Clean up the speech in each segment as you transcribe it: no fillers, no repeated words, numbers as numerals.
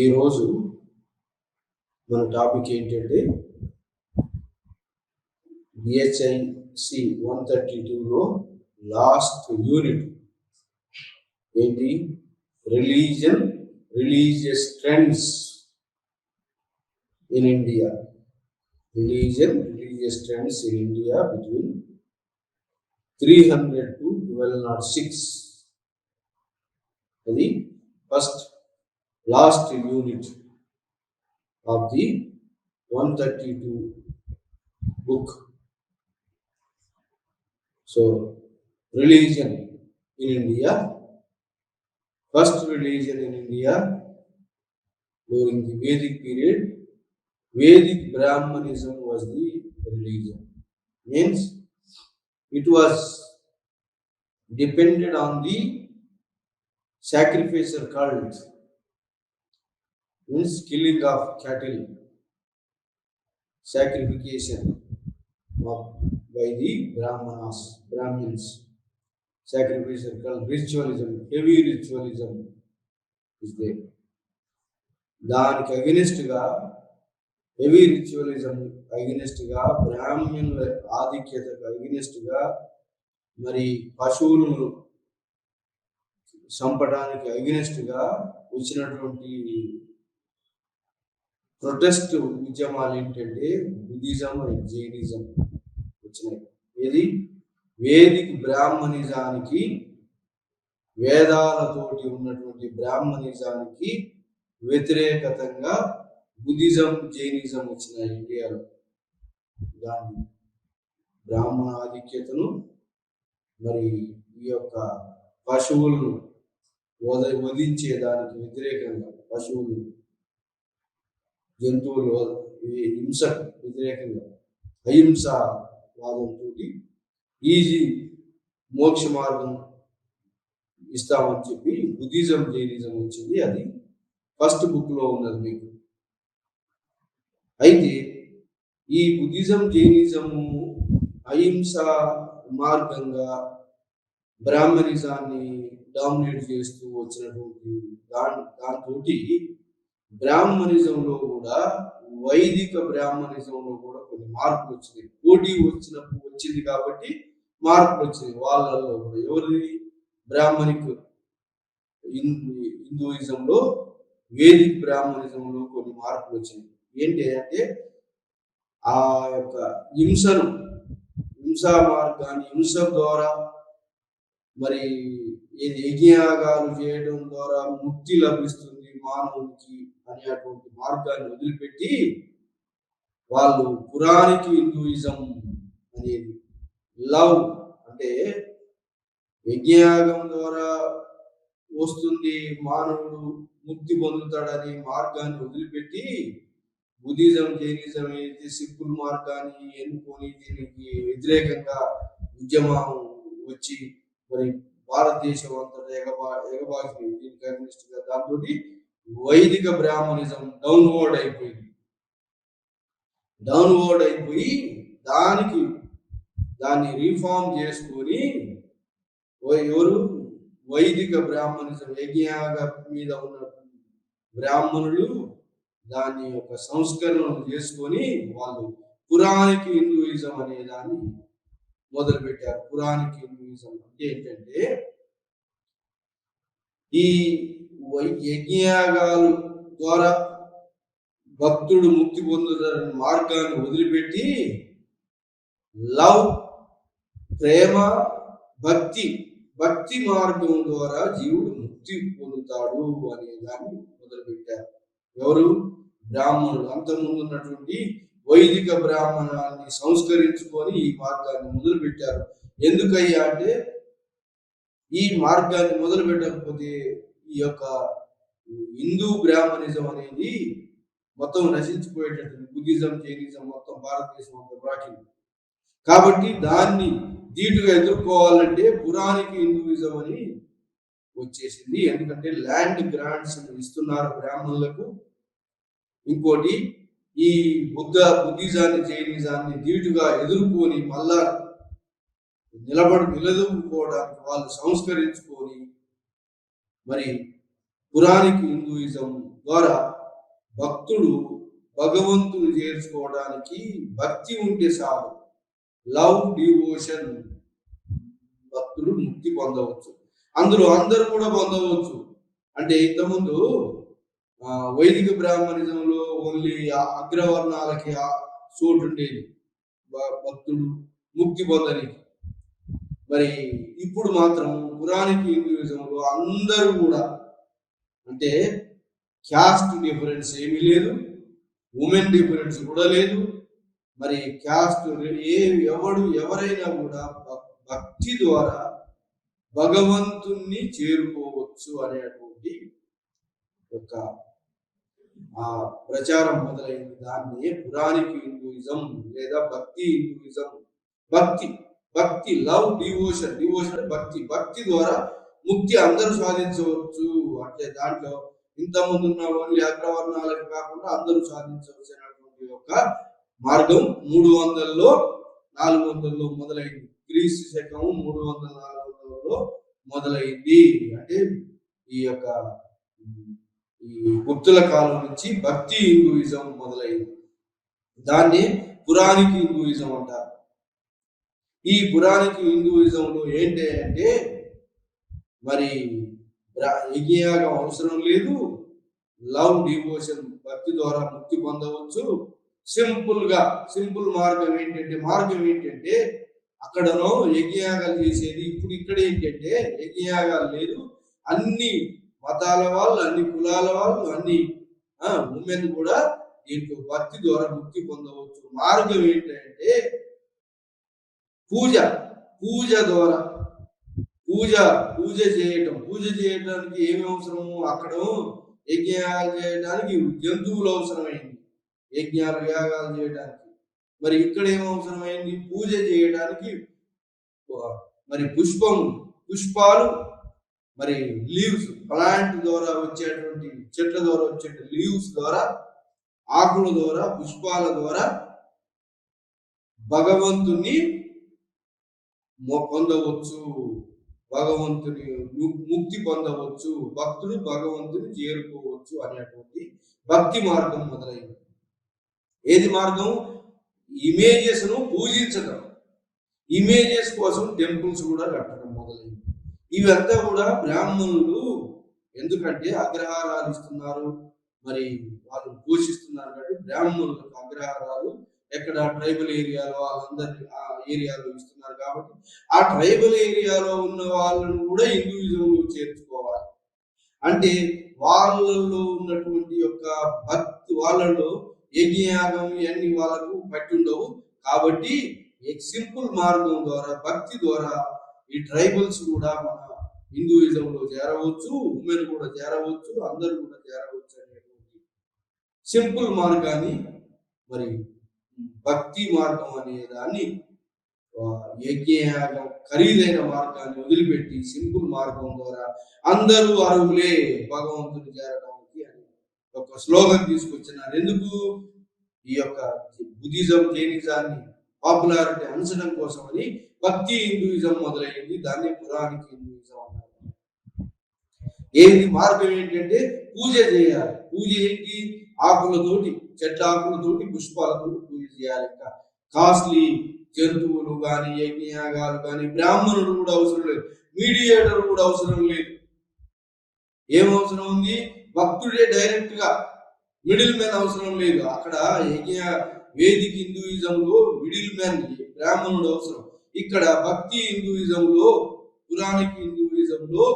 ఈరోజు మన టాపిక్ ఏంటంటే బిహెచ్ఐసి 132లో లాస్ట్ యూనిట్ ఏంటి? Religious trends in India. Religious trends in India between 300 to 1206. అది last unit of the 132 book. So, religion in India. First religion in India during the Vedic period, Vedic Brahmanism was the religion. Means it was depended on the sacrificial cult. Means killing of cattle, sacrification by the Brahmins, sacrificial cult, ritualism, heavy ritualism is there. దానికి అగెనిస్ట్గా heavy ritualism అగెనిస్ట్గా బ్రాహ్మణుల ఆధిక్యతకు అగెనిస్ట్గా మరి పశువులను చంపడానికి అగెనిస్ట్గా వచ్చినటువంటి protest ఉద్యమాలు ఏంటంటే Buddhism and Jainism వచ్చినాయి. ఏది వేదిక్ బ్రాహ్మణిజానికి, వేదాలతోటి ఉన్నటువంటి బ్రాహ్మణిజానికి వ్యతిరేకతంగా బుద్ధిజం జైనిజం వచ్చినాయి ఇండియాలో. దాన్ని బ్రాహ్మణ ఆధిక్యతను మరి ఈ యొక్క పశువులను వధించేదానికి వ్యతిరేకంగా, పశువులు జంతువులు హింసకు వ్యతిరేకంగా అహింసావాదంతో ఈజీ మోక్ష మార్గం ఇస్తామని చెప్పి బుద్ధిజం జైనిజం వచ్చింది. అది ఫస్ట్ బుక్లో ఉన్నది మీకు. అయితే ఈ బుద్ధిజం జైనిజము అహింసా మార్గంగా బ్రాహ్మణిజాన్ని డామినేట్ చేస్తూ వచ్చినటువంటి దాంతో బ్రాహ్మణిజంలో కూడా, వైదిక బ్రాహ్మణిజంలో కూడా కొన్ని మార్పులు వచ్చినాయి. పోటీ వచ్చింది కాబట్టి మార్పులు వచ్చినాయి వాళ్ళల్లో కూడా. ఎవరిది? బ్రాహ్మణిక్ హిందూయిజంలో, వేదిక్ బ్రాహ్మణిజంలో కొన్ని మార్పులు వచ్చినాయి. ఏంటి అంటే ఆ యొక్క హింసా మార్గాన్ని, హింస ద్వారా మరి యజ్ఞయాగాలు చేయడం ద్వారా ముక్తి లభిస్తుంది మానవునికి అనేటువంటి మార్గాన్ని వదిలిపెట్టి వాళ్ళు పురాణిక్ హిందూయిజం అనేది, లవ్ అంటే యజ్ఞయాగం ద్వారా వస్తుంది మానవుడు ముక్తి పొందుతాడనే మార్గాన్ని వదిలిపెట్టి బుద్ధిజం జైనిజం అయితే సింపుల్ మార్గాన్ని ఎన్నుకొని దీనికి వ్యతిరేకంగా ఉద్యమం వచ్చి మరి భారతదేశం అంతా ఎగబాకి దీనికి అగ్నిస్ట్గా దాంతో వైదిక బ్రాహ్మణిజం డౌన్వర్డ్ అయిపోయి దాన్ని రీఫార్మ్ చేసుకొని ఎవరు? వైదిక బ్రాహ్మణిజం, యజ్ఞయాగ మీద ఉన్న బ్రాహ్మణులు దాన్ని ఒక సంస్కరణ చేసుకొని వాళ్ళు పురాణిక్ హిందూయిజం అనే దాన్ని మొదలుపెట్టారు. పురాణిక్ హిందూయిజం అంటే ఏంటంటే ఈ యజ్ఞయాగాలు ద్వారా భక్తుడు ముక్తి పొందుతారనే మార్గాన్ని వదిలిపెట్టి లవ్, ప్రేమ, భక్తి మార్గం ద్వారా జీవుడు ముక్తి పొందుతాడు అనే దాన్ని మొదలుపెట్టారు. ఎవరు? బ్రాహ్మణులు. అంతకుముందు ఉన్నటువంటి వైదిక బ్రాహ్మణాన్ని సంస్కరించుకొని ఈ మార్గాన్ని మొదలుపెట్టారు. ఎందుకయ్యా అంటే ఈ మార్గాన్ని మొదలు పెట్టకపోతే ఈ యొక్క హిందూ బ్రాహ్మణిజం అనేది మొత్తం నశించిపోయేటటువంటి, బుద్ధిజం జైనిజం మొత్తం భారతదేశం అంతా ప్రాచీనం. కాబట్టి దాన్ని ధీటుగా ఎదుర్కోవాలంటే పురాణిక్ హిందూయిజం అని వచ్చేసింది. ఎందుకంటే ల్యాండ్ గ్రాంట్స్ ఇస్తున్నారు బ్రాహ్మణులకు. ఇంకోటి ఈ బుద్ధిజాన్ని జైనిజాన్ని ధీటుగా ఎదుర్కొని మళ్ళా నిలదొక్కుకోవడానికి వాళ్ళు సంస్కరించుకొని మరి పురాణిక్ హిందూయిజం ద్వారా భక్తుడు భగవంతుని చేర్చుకోవడానికి భక్తి ఉంటే చాలు, లవ్ డివోషన్, భక్తుడు ముక్తి పొందవచ్చు. అందులో అందరూ కూడా పొందవచ్చు. అంటే ఇంతకుముందు వైదిక బ్రాహ్మణిజంలో ఓన్లీ అగ్రవర్ణాలకి చోటు ఉండేది భక్తుడు ముక్తి పొందడానికి. మరి ఇప్పుడు మాత్రం పురాణిక హిందూయిజంలో అందరూ కూడా, అంటే క్యాస్ట్ డిఫరెన్స్ ఏమీ లేదు, ఉమెన్ డిఫరెన్స్ కూడా లేదు. మరి క్యాస్ట్ ఎవరైనా కూడా భక్తి ద్వారా భగవంతుణ్ణి చేరుకోవచ్చు అనేటువంటి ఒక ప్రచారం మొదలైంది. దాన్ని పురాణిక హిందూయిజం లేదా భక్తి హిందూయిజం. భక్తి లవ్ డివోషన్, భక్తి ద్వారా ముక్తి అందరూ సాధించవచ్చు. అంటే దాంట్లో ఇంతకుముందు ఉన్న ఓన్లీ అగ్రవర్ణాలకు కాకుండా అందరూ సాధించవచ్చు అనేటువంటి ఒక మార్గం 300లో 400లో మొదలైంది. క్రీస్తు శకం 300-400లో మొదలైంది. అంటే ఈ గుప్తుల కాలం నుంచి భక్తి హిందూయిజం మొదలైంది. దాన్ని పురాణిక హిందూయిజం అంటారు. ఈ పురాణిక హిందూయిజంలో ఏంటి అంటే మరి యజ్ఞయాగం అవసరం లేదు, లవ్ డివోషన్, భక్తి ద్వారా ముక్తి పొందవచ్చు. సింపుల్ మార్గం ఏంటంటే అక్కడనో యజ్ఞయాగాలు చేసేది. ఇప్పుడు ఇక్కడ ఏంటంటే యజ్ఞయాగాలు లేదు, అన్ని మతాల వాళ్ళు, అన్ని కులాల వాళ్ళు, అన్ని ఉమెన్ కూడా దీంట్లో భక్తి ద్వారా ముక్తి పొందవచ్చు. మార్గం ఏంటంటే పూజ ద్వారా పూజ చేయడానికి ఏమి అవసరము? అక్కడ యజ్ఞయాగాలు చేయడానికి జంతువులు అవసరమైంది, యాగాలు చేయడానికి. మరి ఇక్కడ ఏం అవసరమైంది? పూజ చేయడానికి మరి పుష్పాలు, మరి లీవ్స్, ప్లాంట్ ద్వారా వచ్చేటువంటి చెట్ల ద్వారా వచ్చే లీవ్స్ ద్వారా, ఆకుల ద్వారా, పుష్పాల ద్వారా భగవంతుని పొందవచ్చు, భగవంతుని ముక్తి పొందవచ్చు, భక్తుడు భగవంతుని చేరుకోవచ్చు అనేటువంటి భక్తి మార్గం మొదలైంది. ఏది మార్గం? ఇమేజెస్ ను పూజించడం, ఇమేజెస్ కోసం టెంపుల్స్ కూడా కట్టడం మొదలైంది. ఇవంతా కూడా బ్రాహ్మణులు, ఎందుకంటే అగ్రహారాలు ఇస్తున్నారు, మరి వాళ్ళు పోషిస్తున్నారు కాబట్టి బ్రాహ్మణులకు అగ్రహారాలు ఎక్కడ ట్రైబల్ ఏరియాలో వాళ్ళందరినీ ఆ ఏరియాలో ఇస్తున్నారు కాబట్టి ఆ ట్రైబల్ ఏరియాలో ఉన్న వాళ్ళను కూడా హిందూయిజంలో చేర్చుకోవాలి. అంటే వాళ్ళలో ఉన్నటువంటి యొక్క భక్తి, వాళ్ళలో యజ్ఞయాగం ఇవన్నీ వాళ్ళకు పట్టి ఉండవు కాబట్టి సింపుల్ మార్గం ద్వారా, భక్తి ద్వారా ఈ ట్రైబల్స్ కూడా మన హిందూయిజంలో చేరవచ్చు, ఉమెన్ కూడా చేరవచ్చు, అందరూ కూడా చేరవచ్చు అనేటువంటి సింపుల్ మార్గాన్ని, మరి భక్తి మార్గం అనే దాన్ని, యజ్ఞయాగం ఖరీదైన మార్గాన్ని వదిలిపెట్టి సింపుల్ మార్గం ద్వారా అందరూ అర్హులే భగవంతుని చేరడానికి అని ఒక స్లోగన్ తీసుకొచ్చినారు. ఎందుకు? ఈ యొక్క బుద్ధిజం, జైనిజాన్ని పాపులారిటీ అంచడం కోసమని భక్తి హిందూయిజం మొదలైంది. దాన్ని పురాణిక హిందూయిజం అన్నారు. ఏంటి మార్గం? ఏంటంటే పూజ చేయాలి. పూజ ఏంటి? ఆకులతోటి, చెట్ల ఆకులతోటి, పుష్పాలతోటి పూజ చేయాలి. ఇంకా కాస్ట్లీ జంతువులు కానీ, యజ్ఞయాగాలు కానీ, బ్రాహ్మణుడు కూడా అవసరం లేదు, మీడియేటర్ కూడా అవసరం లేదు. ఏం అవసరం ఉంది? భక్తుడే డైరెక్ట్ గా, మిడిల్ మ్యాన్ అవసరం లేదు. అక్కడ వేదిక హిందూయిజంలో మిడిల్ మ్యాన్ బ్రాహ్మణుడు అవసరం. ఇక్కడ భక్తి హిందూయిజంలో, పురాణిక హిందూయిజంలో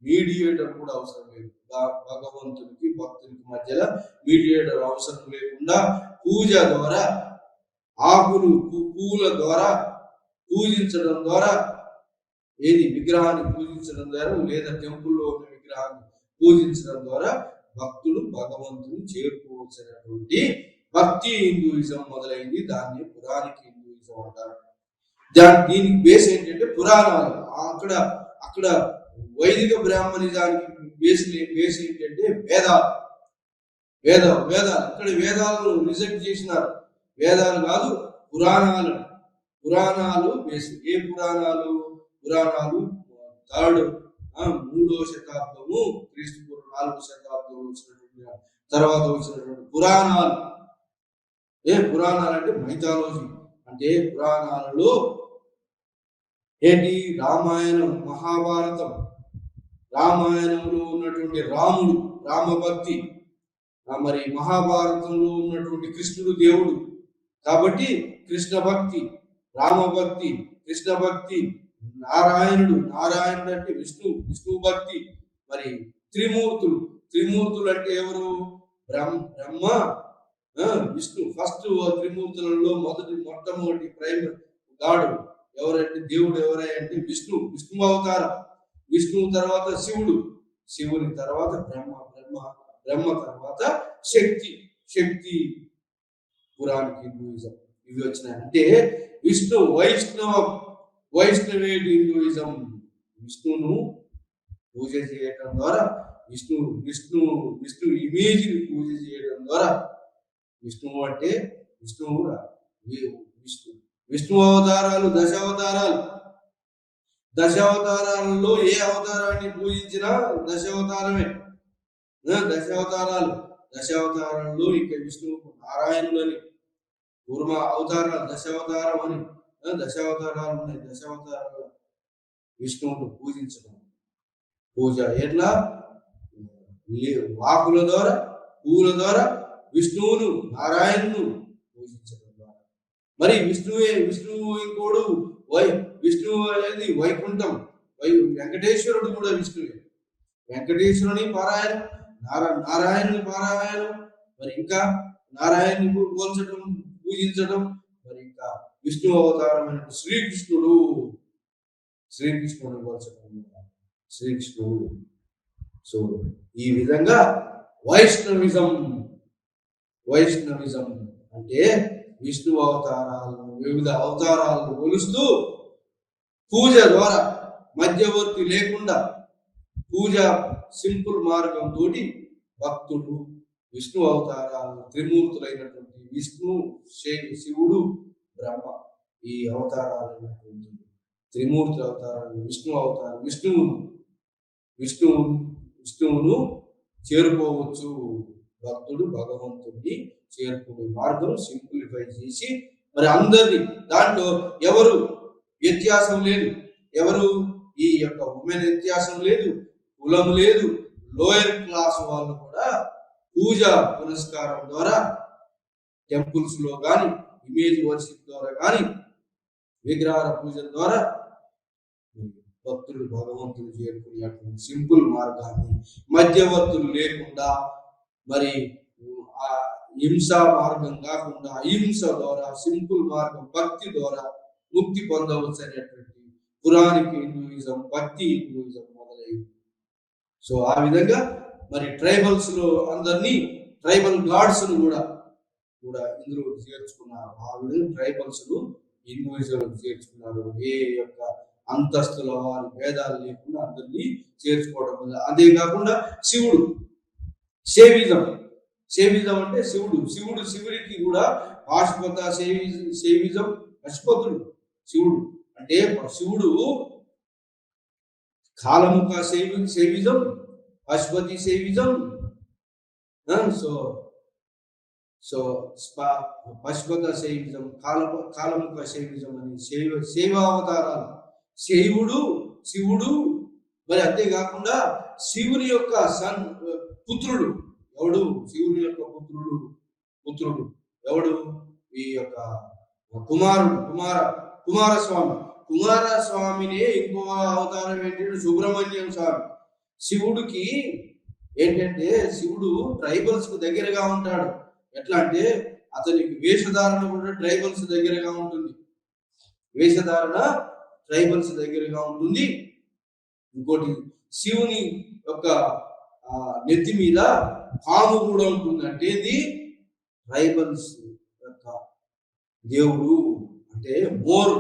మీడియేటర్ కూడా అవసరం లేదు. భగవంతునికి భక్తునికి మధ్యలో మీడియేటర్ అవసరం లేకుండా పూజ ద్వారా, ఆకులు పువ్వుల ద్వారా పూజించడం ద్వారా, ఏది విగ్రహాన్ని పూజించడం ద్వారా లేదా టెంపుల్లో ఉన్న విగ్రహాన్ని పూజించడం ద్వారా భక్తుడు భగవంతుని చేరుకోవచ్చినటువంటి భక్తి హిందూయిజం మొదలైంది. దాన్ని పురాణిక హిందూయిజం అంటారు. దీనికి బేస్ ఏంటంటే పురాణాలు. అక్కడ వైదిక బ్రాహ్మణిజానికి బేస్ ఏంటంటే వేదాలు. ఇక్కడ వేదాలను రిజెక్ట్ చేసినారు. వేదాలు కాదు, పురాణాలు బేస్. ఏ పురాణాలు? 3వ శతాబ్దము, క్రీస్తు పూర్వం 4వ శతాబ్దం తర్వాత వచ్చినటువంటి పురాణాలు. పురాణాలు అంటే మైథాలజీ. అంటే పురాణాలలో ఏంటి? రామాయణం, మహాభారతం, రామాయణంలో ఉన్నటువంటి రాముడు, రామభక్తి, మరి మహాభారతంలో ఉన్నటువంటి కృష్ణుడు దేవుడు కాబట్టి కృష్ణ భక్తి, రామభక్తి, కృష్ణ భక్తి, నారాయణుడు అంటే విష్ణు భక్తి, మరి త్రిమూర్తులు అంటే ఎవరు? బ్రహ్మ, విష్ణు. ఫస్ట్ త్రిమూర్తులలో మొట్టమొదటి ప్రైమ్ గాడు ఎవరంటే దేవుడు ఎవరంటే విష్ణు అవతారం. విష్ణువు తర్వాత శివుని తర్వాత బ్రహ్మ తర్వాత శక్తి పురాణిక్ హిందూయిజం ఇవి వచ్చినాయి. అంటే వైష్ణవేట్ హిందూయిజం విష్ణువును పూజ చేయడం ద్వారా, విష్ణు ఇమేజ్ ని పూజ చేయడం ద్వారా, విష్ణువు అంటే విష్ణు అవతారాలు దశావతారాలలో ఏ అవతారాన్ని పూజించినా దశావతారమే. దశావతారాల్లో ఇంకా విష్ణువుకు నారాయణులని కూర్మ అవతారాలు దశావతారం అని దశావతారాలు ఉన్నాయి. దశావతారాలు విష్ణువును పూజించడం పూజ ఎట్లా? వాకుల ద్వారా, పూల ద్వారా విష్ణువును, నారాయణును పూజించడం ద్వారా. మరి విష్ణువు ఇంకోడు విష్ణువు అనేది వైకుంఠం, వెంకటేశ్వరుడు కూడా విష్ణువే. వెంకటేశ్వరుని పారాయణం, నారాయణుని పారాయణం, మరి ఇంకా నారాయణుని పోల్చడం, పూజించడం, మరి ఇంకా విష్ణు అవతారమైన శ్రీకృష్ణుని పోల్చడం, శ్రీకృష్ణుడు. సో ఈ విధంగా వైష్ణవిజం అంటే విష్ణు అవతారాలను, వివిధ అవతారాలను కొలుస్తూ పూజ ద్వారా మధ్యవర్తి లేకుండా పూజ సింపుల్ మార్గంతో భక్తుడు విష్ణు అవతారాలు, త్రిమూర్తులైనటువంటి విష్ణు, శివుడు, బ్రహ్మ, ఈ అవతారాలైనటువంటి త్రిమూర్తి అవతారాలు, విష్ణు అవతారం, విష్ణువును చేరుకోవచ్చు. భక్తుడు భగవంతుడిని చేరుకునే మార్గం సింప్లిఫై చేసి మరి అందరినీ, దాంట్లో ఎవరు వ్యత్యాసం లేదు, ఎవరు ఈ యొక్క ఉమెన్ వ్యత్యాసం లేదు, కులం లేదు, లోయర్ క్లాస్ వాళ్ళు కూడా పూజ పునస్కారం ద్వారా, టెంపుల్స్ లో కానీ, ఇమేజ్ వర్షిప్ ద్వారా కానీ, విగ్రహాల పూజ ద్వారా భక్తులు భగవంతులు చేరుకునేటువంటి సింపుల్ మార్గాన్ని, మధ్యవర్తులు లేకుండా, మరి ఆ హింసా మార్గం కాకుండా అహింస ద్వారా సింపుల్ మార్గం భక్తి ద్వారా ముక్తి పొందవచ్చు అనేటువంటి పురాణిక్ హిందూయిజం, భక్తి హిందూయిజం మొదలైంది. సో ఆ విధంగా మరి ట్రైబల్స్ లో అందరినీ, ట్రైబల్ గాడ్స్ ను కూడా ఇందులో చేర్చుకున్నారు. ఆ విధంగా ట్రైబల్స్ ను హిందూయిజం చేర్చుకున్నారు. ఏ యొక్క అంతస్తుల వారి భేదాలు లేకుండా అందరినీ చేర్చుకోవడం వల్ల. అంతేకాకుండా సేవిజం అంటే శివుడికి కూడా పాశుపత సేవిజం, పశుపతుడు శివుడు అంటే శివుడు కాలముఖ సేవిజం, పశుపతి సేవిజం. సో పశుపత సేవిజం, కాలముఖ సేవిజం అని సేవావతారాలు. శివుడు మరి అంతేకాకుండా శివుని యొక్క పుత్రుడు ఎవడు? శివుని యొక్క పుత్రుడు ఎవడు? ఈ యొక్క కుమారస్వామిని ఇంకో అవతారం ఏంటంటే సుబ్రహ్మణ్యం స్వామి. శివుడికి ఏంటంటే శివుడు ట్రైబల్స్ కు దగ్గరగా ఉంటాడు. ఎట్లా అంటే అతనికి వేషధారణ కూడా ట్రైబల్స్ దగ్గరగా ఉంటుంది. ఇంకోటి శివుని యొక్క నెత్తి మీద పాము కూడా ఉంటుంది. అంటే ఇది ట్రైబల్స్ యొక్క దేవుడు. అంటే more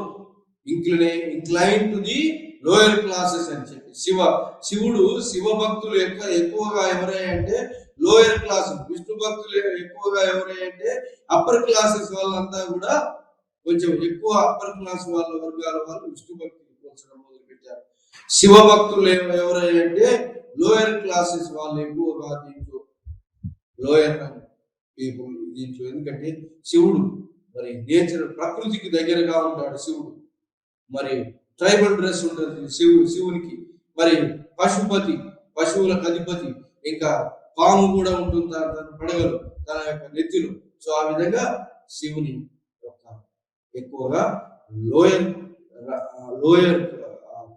inclined to the lower classes అని చెప్పి శివ భక్తులు ఎక్కువగా ఎవరంటే లోయర్ క్లాస్, విష్ణు భక్తులు ఎక్కువగా ఎవరంటే అప్పర్ క్లాసెస్ వాళ్ళంతా కూడా కొంచెం ఎక్కువ అప్పర్ క్లాస్ వాళ్ళ వర్గాల వాళ్ళు విష్ణు భక్తులు పోల్చడం మొదలు పెట్టారు. శివ భక్తులు ఎవరంటే లోయర్ క్లాసెస్ వాళ్ళు ఎక్కువగా దీంట్లో లోయర్ పీపుల్ దీంట్లో. ఎందుకంటే శివుడు మరి నేచర్ ప్రకృతికి దగ్గరగా ఉంటాడు శివుడు. మరి ట్రైబల్ డ్రెస్ ఉంటుంది శివునికి. మరి పశుపతి, పశువులకు అధిపతి, ఇంకా పాము కూడా ఉంటుంది తన పడగలు తన యొక్క నెత్తిలో. సో ఆ విధంగా శివుని యొక్క ఎక్కువగా లోయర్ లోయర్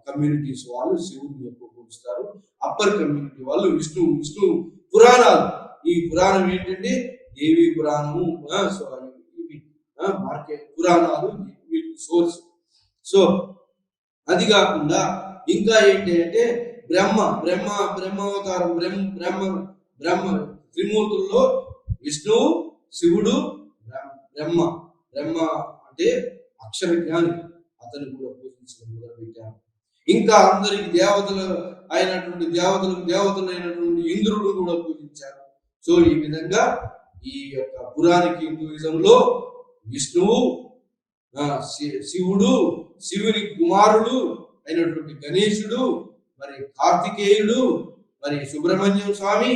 కమ్యూనిటీస్ వాళ్ళు శివుని ఎక్కువ పూజిస్తారు. అప్పర్ కమ్యూనిటీ వాళ్ళు విష్ణు పురాణాలు. ఈ పురాణం ఏంటంటే దేవి పురాణము, ఇవి మార్కెట్ పురాణాలు వీటికి సోర్స్. సో అది కాకుండా ఇంకా ఏంటి అంటే బ్రహ్మావతారం, బ్రహ్మ త్రిమూర్తుల్లో విష్ణువు, శివుడు, బ్రహ్మ అంటే అక్షర జ్ఞాని, అతను కూడా పూజించడం మొదలుపెట్టారు. ఇంకా అందరికి దేవతలు అయినటువంటి ఇంద్రుడు కూడా పూజించారు. సో ఈ విధంగా ఈ యొక్క పురాణిక హిందూయిజంలో విష్ణువు, శివుడు, శివుని కుమారుడు అయినటువంటి గణేశుడు, మరి కార్తికేయుడు, మరి సుబ్రహ్మణ్యం స్వామి,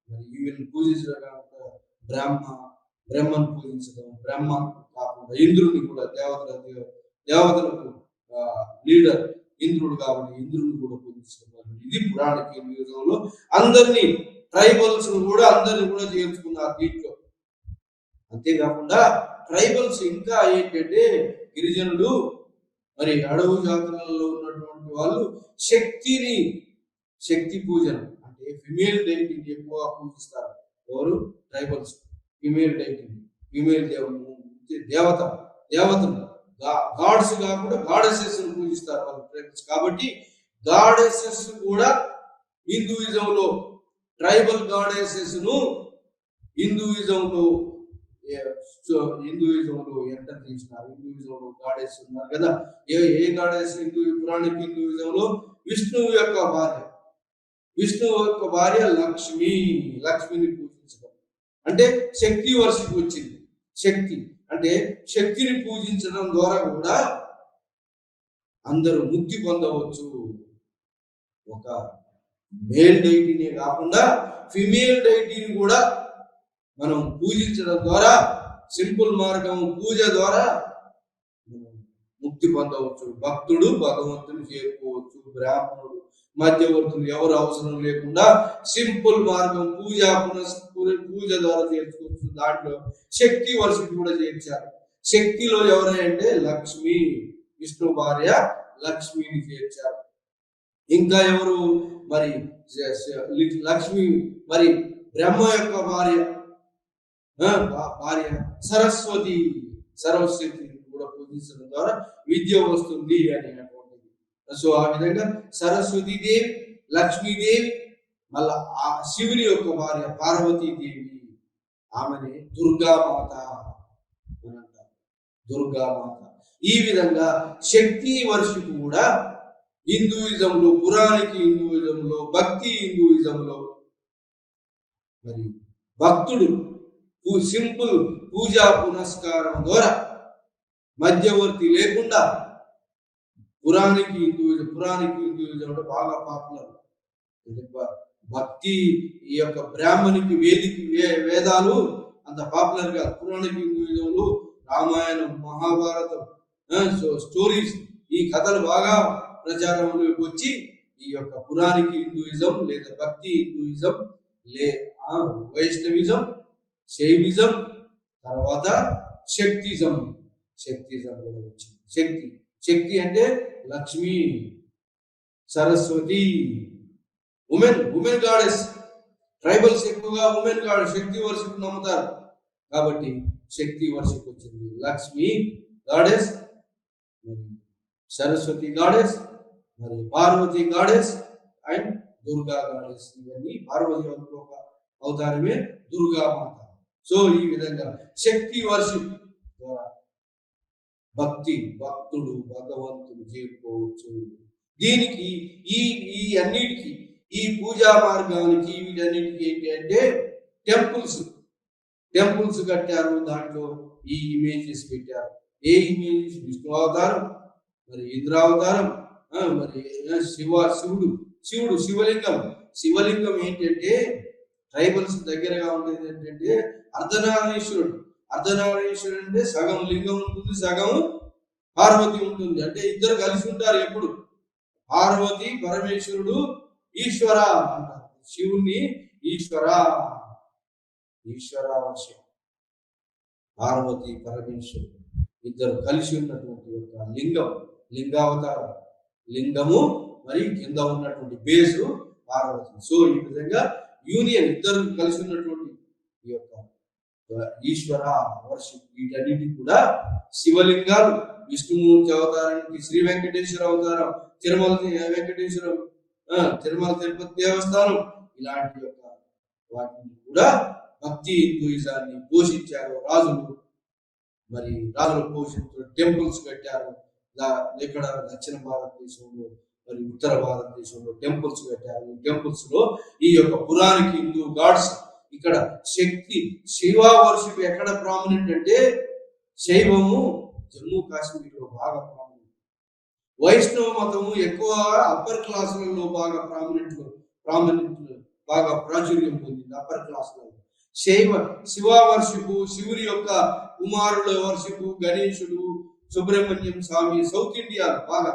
మరి వీళ్ళని పూజించడం బ్రహ్మను పూజించడం, బ్రహ్మ కాకుండా ఇంద్రుడిని కూడా దేవతలకు లీడర్ ఇంద్రుడు కాబట్టి ఇంద్రుడిని కూడా పూజించడం. ఇది పురాణిక హిందూయిజంలో అందరినీ ట్రైబల్స్ కూడా అందరిని కూడా చేర్చుకున్నారు దీంట్లో. అంతేకాకుండా ట్రైబల్స్ ఇంకా ఏంటంటే గిరిజనులు, మరి అడవు జాతులలో ఉన్నటువంటి వాళ్ళు శక్తి పూజను అంటే ఫిమేల్ డైటీని ఎక్కువగా పూజిస్తారు. ఎవరు? ట్రైబల్స్. ఫిమేల్ డైటీని, ఫిమేల్ దేవతను గాడ్స్ కాకుండా గాడెసెస్ పూజిస్తారు వాళ్ళు ట్రైబల్స్. కాబట్టి గాడెసెస్ కూడా హిందూయిజంలో ట్రైబల్ గాడెసెస్ ను హిందూయిజంలో ఎంటర్ చేసినారు. హిందూయిజంలో గాడెస్ ఉన్నారు కదా. ఏ గాడెస్ పురాణిక హిందూయిజంలో విష్ణువు యొక్క భార్య లక్ష్మిని పూజించడం అంటే శక్తి వర్షికి వచ్చింది. శక్తి అంటే శక్తిని పూజించడం ద్వారా కూడా అందరూ ముక్తి పొందవచ్చు. ఒక మేల్ డైటీనే కాకుండా ఫిమేల్ డైటీని కూడా మనం పూజించడం ద్వారా, సింపుల్ మార్గం పూజ ద్వారా ముక్తి పొందవచ్చు. భక్తుడు భగవంతుని చేరుకోవచ్చు. బ్రాహ్మణుడు, మధ్యవర్తులు ఎవరు అవసరం లేకుండా సింపుల్ మార్గం పూజ ద్వారా చేర్చుకోవచ్చు. దాంట్లో శక్తి వర్షికి కూడా చేర్చారు. శక్తిలో ఎవరంటే లక్ష్మి, విష్ణు భార్య లక్ష్మిని చేర్చారు. ఇంకా ఎవరు? మరి లక్ష్మి, మరి బ్రహ్మ యొక్క భార్య సరస్వతిని కూడా పూజించడం ద్వారా విద్య వస్తుంది అనేటువంటిది. సో ఆ విధంగా సరస్వతీదేవి, లక్ష్మీదేవి, మళ్ళా ఆ శివుని యొక్క భార్య పార్వతీదేవి, ఆమెని దుర్గామాత అంటారు. దుర్గామాత. ఈ విధంగా శక్తి వర్షిపు కూడా హిందూయిజంలో, పురాణిక హిందూయిజంలో, భక్తి హిందూయిజంలో మరి భక్తుడు సింపుల్ పూజా పునస్కారం ద్వారా మధ్యవర్తి లేకుండా పురాణిక హిందూయిజం బాగా పాపులర్. భక్తి ఈ యొక్క బ్రాహ్మణికి వేదాలు అంత పాపులర్ గా పురాణిక హిందూయిజంలో రామాయణం, మహాభారతం, స్టోరీస్, ఈ కథలు బాగా ప్రచారంలోకి వచ్చి ఈ యొక్క పురాణిక హిందూయిజం లేదా భక్తి హిందూయిజం వైష్ణవిజం, శైవిజం, తర్వాత శక్తిజం కూడా వచ్చింది. శక్తి అంటే Lakshmi, Saraswati, women goddess. Tribals ఎక్కువగా ఉమెన్ గాడెస్, శక్తి వర్షిప్ నమ్ముతారు కాబట్టి శక్తి వర్షిప్ వచ్చింది. లక్ష్మి గాడెస్, సరస్వతి గాడెస్, మరి Parvati goddess and Durga goddess. ఇవన్నీ పార్వతి అవతారమే దుర్గామాత. సో ఈ విధంగా శక్తి వర్షిప్ ద్వారా భక్తుడు భగవంతుడు చేరుకోవచ్చు. దీనికి ఈ అన్నిటికీ, ఈ పూజా మార్గానికి, వీటన్నిటికీ ఏంటి అంటే టెంపుల్స్ కట్టారు. దాంట్లో ఈ ఇమేజెస్ పెట్టారు. ఏ ఇమేజెస్? విష్ణు అవతారం, మరి ఇంద్రావతారం, మరి శివుడు, శివలింగం ఏంటంటే ట్రైబల్స్ దగ్గరగా ఉండేది ఏంటంటే అర్ధనారీశ్వరుడు. అర్ధనారీశ్వరుడు అంటే సగం లింగం ఉంటుంది, సగం పార్వతి ఉంటుంది. అంటే ఇద్దరు కలిసి ఉంటారు ఎప్పుడు. పార్వతి పరమేశ్వరుడు ఈశ్వర అంటారు. శివుణ్ణి ఈశ్వర, ఈశ్వర వర్షం. పార్వతి పరమేశ్వరుడు ఇద్దరు కలిసి ఉన్నటువంటి యొక్క లింగం, లింగావతారం. లింగము మరి కింద ఉన్నటువంటి బేసు పార్వతి. సో ఈ విధంగా యూనియన్, ఇద్దరు కలిసి ఉన్నటువంటి ఈ యొక్క ఈశ్వర వర్షిప్. వీటన్నిటి కూడా శివలింగాలు. విష్ణుమూర్తి అవతారానికి శ్రీ వెంకటేశ్వర అవతారం, తిరుమల వెంకటేశ్వరం, తిరుమల తిరుపతి దేవస్థానం, ఇలాంటి యొక్క వాటిని కూడా భక్తి హిందూయిజాన్ని పోషించారు రాజులు. మరి రాజులు పోషించారు, టెంపుల్స్ కట్టారు. ఇక్కడ దక్షిణ భారతదేశంలో మరి ఉత్తర భారతదేశంలో టెంపుల్స్ కట్టారు. ఈ టెంపుల్స్ లో ఈ యొక్క పురాణిక హిందూ గాడ్స్, ఇక్కడ శక్తి శివ వర్షిప్ ఎక్కడ ప్రామినెంట్ అంటే శైవము జమ్మూ కాశ్మీర్ లో బాగా ప్రామినెంట్. వైష్ణవ మతము ఎక్కువ అప్పర్ క్లాసులలో బాగా ప్రామినెంట్ బాగా ప్రాచుర్యం పొందింది అప్పర్ క్లాసులలో. శివ వర్షిపు, శివుని యొక్క కుమారుల వర్షిపు, గణేశుడు, సుబ్రహ్మణ్యం స్వామి, సౌత్ ఇండియా బాగా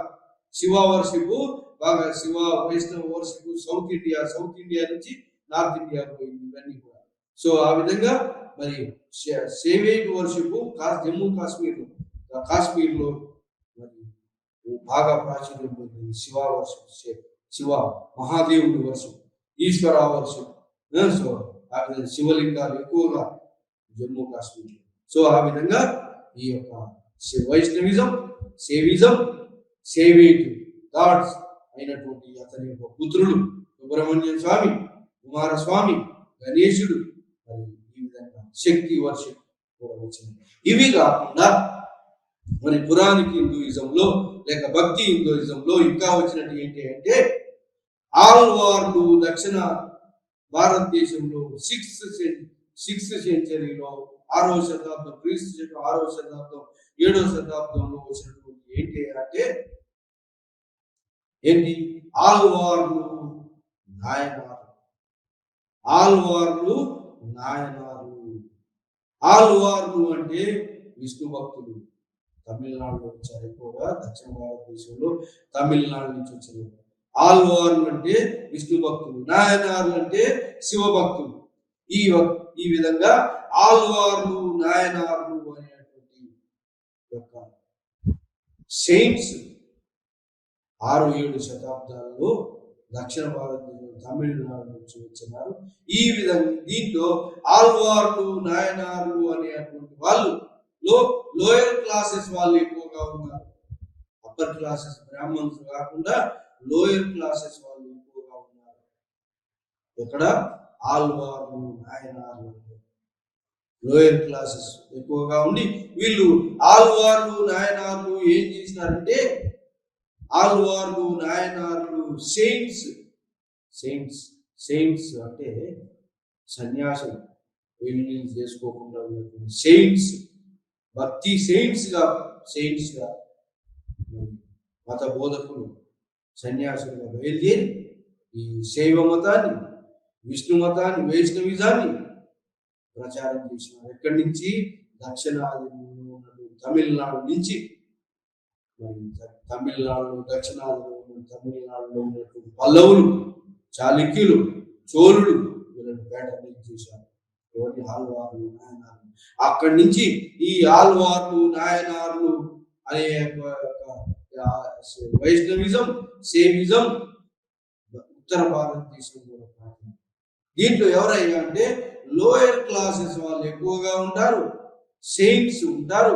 శివ వర్షిపు, బాగా శివ వైష్ణవ వర్షిపు సౌత్ ఇండియా నుంచి నార్త్ ఇండియా పోయింది ఇవన్నీ కూడా. సో ఆ విధంగా మరి సేవేట్ వర్షిపు జమ్మూ కాశ్మీర్లో మరి బాగా ప్రాచుర్యం పొందింది. శివ వర్షిప్, శివ మహాదేవుడి వర్షిప్, ఈశ్వర వర్షిప్. సో ఆ విధంగా శివలింగాలు ఎక్కువగా జమ్మూ కాశ్మీర్. సో ఆ విధంగా ఈ యొక్క వైష్ణవిజం, సేవిజం, సేవేట్ గాడ్స్ అయినటువంటి అతని యొక్క పుత్రులు సుబ్రహ్మణ్యం స్వామి, కుమారస్వామి, గణేశుడు, మరి ఈ విధంగా శక్తి వర్షిప్ కూడా వచ్చింది. ఇవి కాకుండా మరి పురాణిక హిందూయిజంలో లేక భక్తి హిందూయిజంలో ఇంకా వచ్చినట్టు ఏంటి అంటే ఆల్వార్లు దక్షిణ భారతదేశంలో సిక్స్త్ సెంచరీలో 6వ శతాబ్దం, క్రీస్తు శకం 6వ శతాబ్దం, 7వ శతాబ్దంలో వచ్చినటువంటి ఏంటి అంటే ఆల్వార్లు నాయనారు. ఆల్వార్లు నాయనారు. ఆల్వార్లు అంటే విష్ణు భక్తులు. తమిళనాడులో వచ్చారు ఎక్కువగా, దక్షిణ భారతదేశంలో తమిళనాడు నుంచి వచ్చిన ఆల్వార్లు అంటే విష్ణు భక్తులు, నాయనార్లు అంటే శివ భక్తులు. ఈ విధంగా ఆల్వార్లు, నాయనార్లు అనేటువంటి యొక్క సెయింట్స్ 6-7 శతాబ్దాలలో దక్షిణ భారతదేశం తమిళనాడు నుంచి వచ్చినారు. ఈ విధంగా దీంట్లో ఆల్వార్లు, నాయనార్లు అనేటువంటి వాళ్ళు లోయర్ క్లాసెస్ వాళ్ళు ఎక్కువగా ఉన్నారు. అప్పర్ క్లాసెస్ బ్రాహ్మణ్స్ కాకుండా లోయర్ క్లాసెస్ వాళ్ళు ఎక్కువగా ఉన్నారు. ఇక్కడ ఆల్వార్లు, నాయనార్లు లోయర్ క్లాసెస్ ఎక్కువగా ఉండి వీళ్ళు ఆల్వార్లు, నాయనార్లు ఏం చేసినారంటే ఆల్వార్లు, నాయనార్లు సెయింట్స్ అంటే సన్యాసులు, వీళ్ళని చేసుకోకుండా ఉన్నటువంటి సెయింట్స్, భక్తి సెయింట్స్ గా మత బోధకులు, సన్యాసులుగా బయలుదేరి ఈ శైవ మతాన్ని, విష్ణు మతాన్ని, వైష్ణవిజాన్ని ప్రచారం చేసినారు. ఎక్కడి నుంచి? దక్షిణాది తమిళనాడు నుంచి. తమిళనాడులో దక్షిణాదిలో తమిళనాడులో ఉన్నటువంటి పల్లవులు, చాళుక్యులు, చోళులు వీళ్ళని పేటర్న్ చేశారు. ఆల్వార్లు, నాయనార్లు. అక్కడి నుంచి ఈ ఆల్వార్లు, నాయనార్లు అనే వైష్ణవిజం, సేవిజం ఉత్తర భారతదేశంలో ప్రారంభం. దీంట్లో ఎవరయ్యా అంటే లోయర్ క్లాసెస్ వాళ్ళు ఎక్కువగా ఉంటారు, సెయింట్స్ ఉంటారు,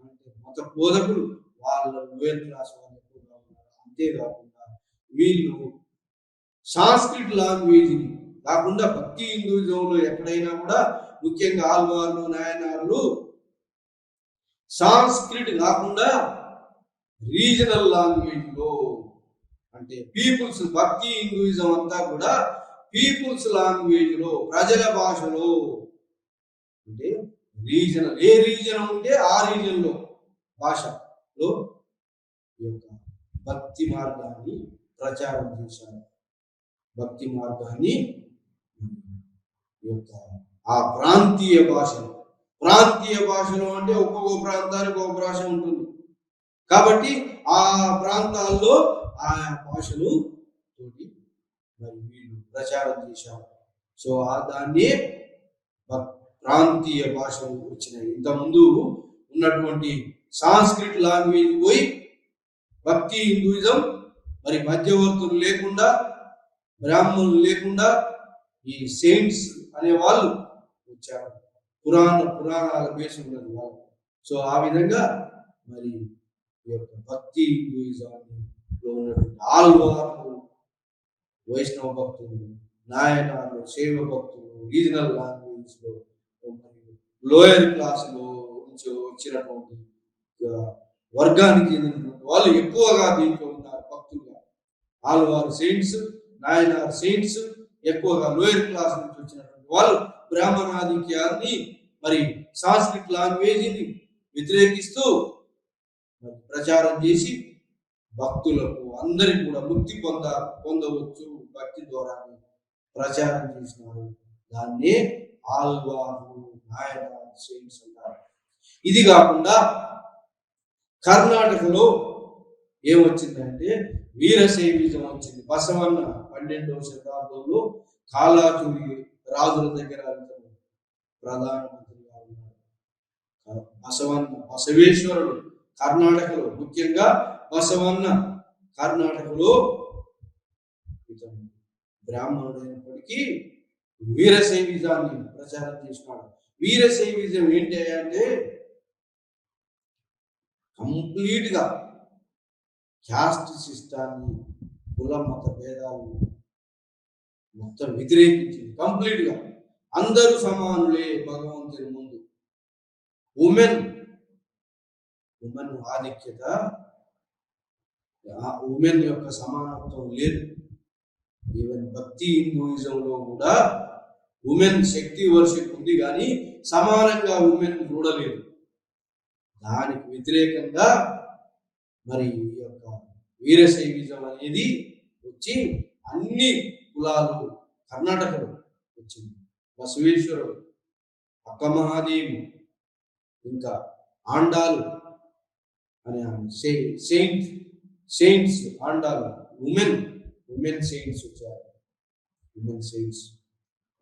అంటే మత బోధకులు వాళ్ళ లోయర్ క్లాస్ వాళ్ళు ఎక్కువగా ఉన్నారు. అంతేకాకుండా వీళ్ళు సాంస్క్రిట్ లాంగ్వేజ్ని కాకుండా భక్తి హిందూయిజంలో ఎక్కడైనా కూడా ముఖ్యంగా ఆల్వార్లు, నాయనార్లు సాంస్క్రిట్ కాకుండా రీజనల్ లాంగ్వేజ్ లో, అంటే పీపుల్స్, భక్తి హిందూయిజం అంతా కూడా పీపుల్స్ లాంగ్వేజ్ లో, ప్రజల భాషలో, అంటే రీజనల్, ఏ రీజన్ ఉంటే ఆ రీజన్ లో భాషలో ఈ యొక్క భక్తి మార్గాన్ని ప్రచారం చేశారు. భక్తి మార్గాన్ని యొక్క ఆ ప్రాంతీయ భాషలో అంటే ఒక్కొక్క ప్రాంతానికి ఒక భాష ఉంటుంది కాబట్టి ఆ ప్రాంతాల్లో ఆయా భాషలు తోటి మరి వీళ్ళు ప్రచారం చేశారు. సో దాన్ని ప్రాంతీయ భాషలు వచ్చినాయి. ఇంతకుముందు ఉన్నటువంటి సాంస్క్రిట్ లాంగ్వేజ్ పోయి భక్తి హిందూయిజం మరి మధ్యవర్తులు లేకుండా బ్రాహ్మణులు లేకుండా ఈ సెయింట్స్ అనే వాళ్ళు వచ్చారు. పురాణాల బేస్ ఉన్నది వాళ్ళు. సో ఆ విధంగా మరి ఈ యొక్క భక్తి హిందూయిజంలో ఉన్నటువంటి ఆల్వార్లు, వైష్ణవ భక్తులు, నాయనాలు, శైవ భక్తులు, రీజనల్ లాంగ్వేజ్ లో లోయర్ క్లాస్ లో నుంచి వచ్చినటువంటి వర్గానికి చెందినటువంటి వాళ్ళు ఎక్కువగా దీంట్లో ఉన్నారు భక్తులుగా. ఆల్వార్ సెయింట్స్, నాయనార్ సెయింట్స్ ఎక్కువగా లోయర్ క్లాస్ నుంచి వచ్చినటువంటి వాళ్ళు బ్రాహ్మణాధిక్యాన్ని మరి సాంస్క్రిట్ లాంగ్వేజ్ని వ్యతిరేకిస్తూ ప్రచారం చేసి భక్తులకు అందరికి కూడా ముక్తి పొందవచ్చు భక్తి ద్వారా ప్రచారం చేసినారు. దాన్నే ఆల్వార్లు, నాయనార్ సెయింట్స్ అంటారు. ఇది కాకుండా కర్ణాటకలో ఏమొచ్చిందంటే వీరశైవిజం వచ్చింది. బసవన్న 12వ శతాబ్దంలో కాలాచూరి రాజుల దగ్గర ప్రధానమంత్రిగా ఉన్నాడు. బసవేశ్వరుడు కర్ణాటకలో, ముఖ్యంగా బసవన్న కర్ణాటకలో బ్రాహ్మణుడైనప్పటికీ వీరశైవిజాన్ని ప్రచారం చేసినాడు. వీరశైవిజం ఏంటి అంటే కంప్లీట్ గా క్యాస్ట్ సిస్టాన్ని, కుల మత భేదాలు మొత్తం వ్యతిరేకించింది. కంప్లీట్ గా అందరూ సమానులే భగవంతుని ముందు. ఉమెన్ ఆధిక్యత, ఉమెన్ యొక్క సమానత్వం లేదు. ఈవెన్ భక్తి హిందూయిజంలో కూడా ఉమెన్ శక్తి వర్షిప్ ఉంది కానీ సమానంగా ఉమెన్ చూడలేదు. దానికి వ్యతిరేకంగా మరి ఈ యొక్క వీరశైవిజం అనేది వచ్చి అన్ని కులాలు కర్ణాటకలో వచ్చింది. బసవేశ్వరుడు, అక్క మహాదేవి, ఇంకా ఆండాలు అనే సెయింట్స్ ఆండాలు, ఉమెన్ సెయింట్స్ వచ్చారు. ఉమెన్ సెయింట్స్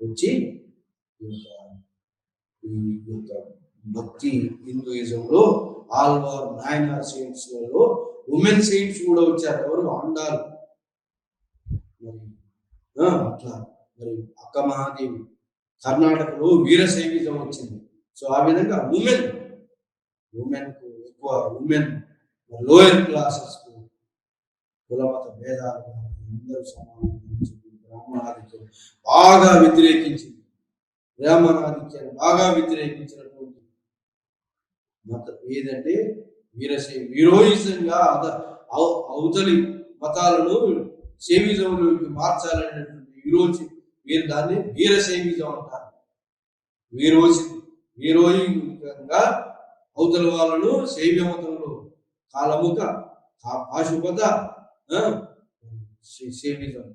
వచ్చి ఈ యొక్క భక్తి హిందూయిజంలో ఆల్వార్, నాయనార్ సెయింట్స్ లలో ఉమెన్ సెయింట్స్ కూడా వచ్చారు. ఎవరు? ఆండాలు. మరి అట్లా మరి అక్క మహాదేవి. కర్ణాటకలో వీరశైవిజం వచ్చింది. సో ఆ విధంగా ఉమెన్ కు ఎక్కువ, ఉమెన్ లోయర్ క్లాసెస్ కు కులమత భేదాలు అందరూ సమానం బ్రాహ్మణాధిక్యం బాగా వ్యతిరేకించింది. బ్రాహ్మణాధిక్యాన్ని బాగా వ్యతిరేకించినటువంటి మతం ఏదంటే వీరోయిజంగా అవతలి మతాలను శైవిజంలోకి మార్చాలనేటువంటి వీరు దాన్ని వీరశైవిజం అంటారు. వీరోయిగా అవతల వాళ్ళను శైవ మతంలో కాలముక, పాశుపత, శైవిజం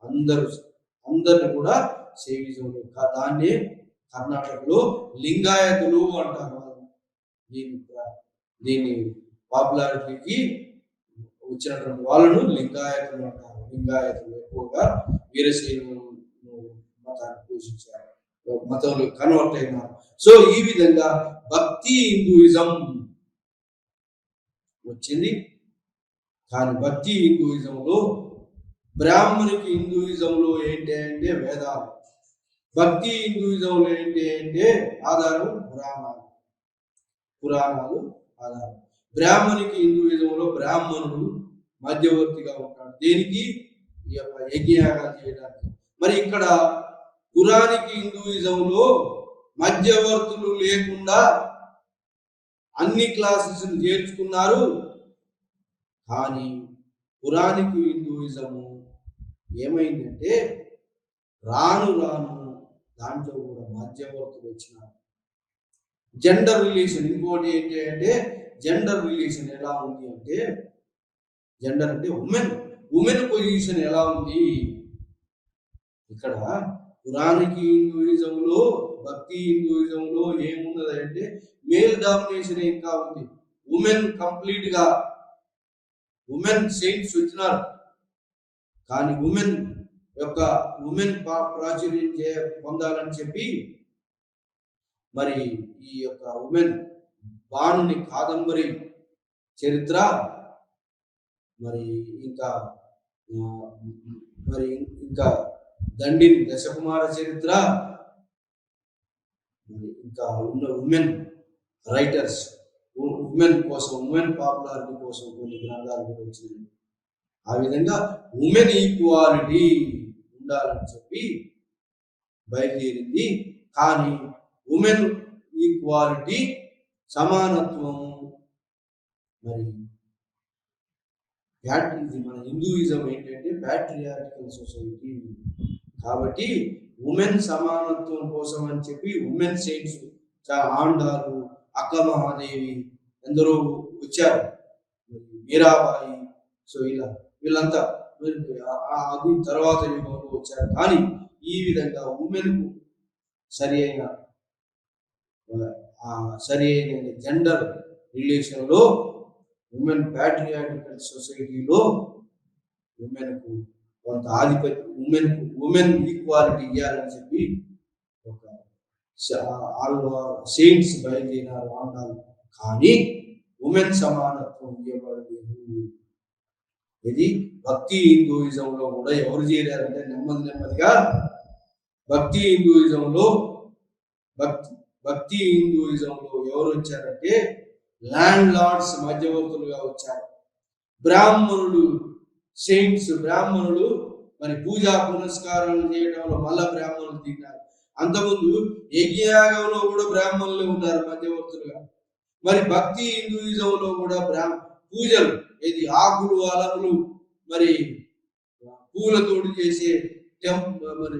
అందరిని కూడా శైవిజంలో, దాన్ని కర్ణాటకలో లింగాయతులు అంటారు. దీని పాపులారిటీకి వచ్చినటువంటి వాళ్ళను లింగాయతులు అంటారు. లింగాయతులు ఎక్కువగా వీరశైవ మతాన్ని పోషించారు, మతంలో కన్వర్ట్ అయినారు. సో ఈ విధంగా భక్తి హిందూయిజం వచ్చింది. కానీ భక్తి హిందూయిజంలో బ్రాహ్మణికి హిందూయిజంలో ఏంటి అంటే వేదాలు, భక్తి హిందూయిజంలో ఏంటి అంటే ఆధారం పురాణాలు ఆధారం. బ్రాహ్మణికి హిందూయిజంలో బ్రాహ్మణుడు మధ్యవర్తిగా ఉంటాడు. దేనికి? ఈ యొక్క యజ్ఞయాగాలు చేయడానికి. మరి ఇక్కడ పురాణికి హిందూయిజంలో మధ్యవర్తులు లేకుండా అన్ని క్లాసెస్ చేర్చుకున్నారు. కానీ పురాణికి హిందూయిజము ఏమైందంటే రాను దాంట్లో కూడా మధ్యవర్తులు వచ్చినారు. జెండర్ రిలేషన్, ఇంకోటి ఏంటి అంటే జెండర్ రిలేషన్ ఎలా ఉంది అంటే, జెండర్ అంటే ఉమెన్ పొజిషన్ ఎలా ఉంది. ఇక్కడ పురాణిక హిందూయిజంలో, భక్తి హిందూయిజంలో ఏమున్నది అంటే మేల్ డామినేషన్ ఇంకా ఉంది. ఉమెన్ కంప్లీట్ గా ఉమెన్ సెయింట్స్ వచ్చినారు, కానీ ఉమెన్ ప్రాచుర్యం పొందాలని చెప్పి మరి ఈ యొక్క ఉమెన్ బాణుని కాదంబరి చరిత్ర, మరి ఇంకా ఇంకా దండిని దశకుమార చరిత్ర, మరి ఇంకా ఉన్న ఉమెన్ రైటర్స్, ఉమెన్ కోసం, ఉమెన్ పాపులారిటీ కోసం కొన్ని గ్రంథాలు కూడా వచ్చినాయి. ఆ విధంగా ఉమెన్ ఈక్వాలిటీ ఉండాలని చెప్పి బయలుదేరింది. కానీ ఉమెన్ ఈక్వాలిటీ, సమానత్వము, మరి ఇది మన హిందూయిజం ఏంటంటే ప్యాట్రియార్కల్ సొసైటీ. కాబట్టి ఉమెన్ సమానత్వం కోసం అని చెప్పి ఉమెన్ సెయింట్స్, ఆండాలు, అక్క మహాదేవి ఎందరో వచ్చారు, మీరాబాయి, సో ఇలా వీళ్ళంతా అది తర్వాత యుగంలో వచ్చారు. కానీ ఈ విధంగా ఉమెన్ కు సరి అయిన జెండర్ రిలేషన్ లో, ఉమెన్ ప్యాట్రియార్కల్ సొసైటీలో ఉమెన్ కు కొంత ఆధిపత్యం, ఉమెన్ ఈక్వాలిటీ ఇవ్వాలని చెప్పి ఒక సెయింట్స్ బయలుదేరారు ఆండాలు. కానీ ఉమెన్ సమానత్వం ఇవ్వబడలేదు. ఇది భక్తి హిందూయిజంలో కూడా ఎవరు చేరారంటే నెమ్మదిగా భక్తి హిందూయిజంలో ఎవరు వచ్చారంటే ల్యాండ్ లార్డ్స్ మధ్యవర్తులుగా వచ్చారు. బ్రాహ్మణులు, సెయింట్స్, బ్రాహ్మణులు మరి పూజా పునస్కారాలు చేయడంలో మళ్ళా బ్రాహ్మణులు తిన్నారు. అంతకుముందు యజ్ఞయాగంలో కూడా బ్రాహ్మణులే ఉన్నారు మధ్యవర్తులుగా. మరి భక్తి హిందూయిజంలో కూడా పూజలు, ఇది ఆకులు, అలములు, మరి పూలతోటి చేసే మరి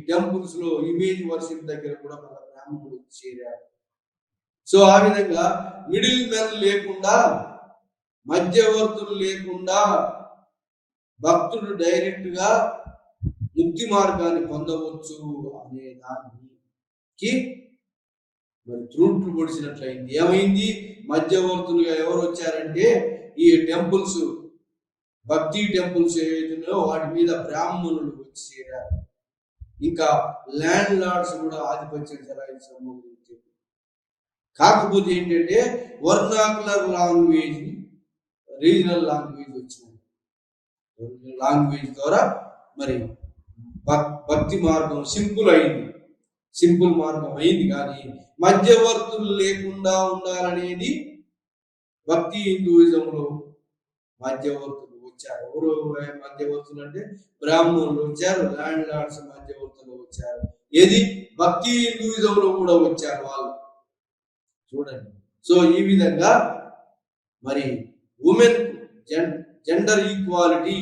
టెంపుల్స్ లో ఇమేజ్ వర్షిప్ దగ్గర కూడా మన బ్రాహ్మణులు చేరారు. సో ఆ విధంగా మిడిల్ మెన్ లేకుండా, మధ్యవర్తులు లేకుండా భక్తుడు డైరెక్ట్ గా ముక్తి మార్గాన్ని పొందవచ్చు అనే దానికి మరి త్రూట్లు పొడిచినట్లయింది. ఏమైంది? మధ్యవర్తులుగా ఎవరు వచ్చారంటే ఈ టెంపుల్స్, భక్తి టెంపుల్స్ ఏవైతున్నాయో వాటి మీద బ్రాహ్మణులు వచ్చి చేరారు. ఇంకా ల్యాండ్ లార్డ్స్ కూడా ఆధిపత్యం చెలాయించడం. కాకపోతే ఏంటంటే వర్నాకులర్ లాంగ్వేజ్, రీజనల్ లాంగ్వేజ్ వచ్చినాయి. లాంగ్వేజ్ ద్వారా మరి భక్తి మార్గం సింపుల్ మార్గం అయింది. కానీ మధ్యవర్తులు లేకుండా ఉండాలనేది భక్తి హిందూయిజంలో మధ్యవర్తులు వచ్చారు. ఎవరు మధ్యవర్తులు అంటే బ్రాహ్మణులు వచ్చారు, ల్యాండ్ లార్డ్స్ మధ్యవర్తులు వచ్చారు. ఏది భక్తి హిందూయిజంలో కూడా వచ్చారు వాళ్ళు, చూడండి. సో ఈ విధంగా మరి ఉమెన్ జెండర్ ఈక్వాలిటీ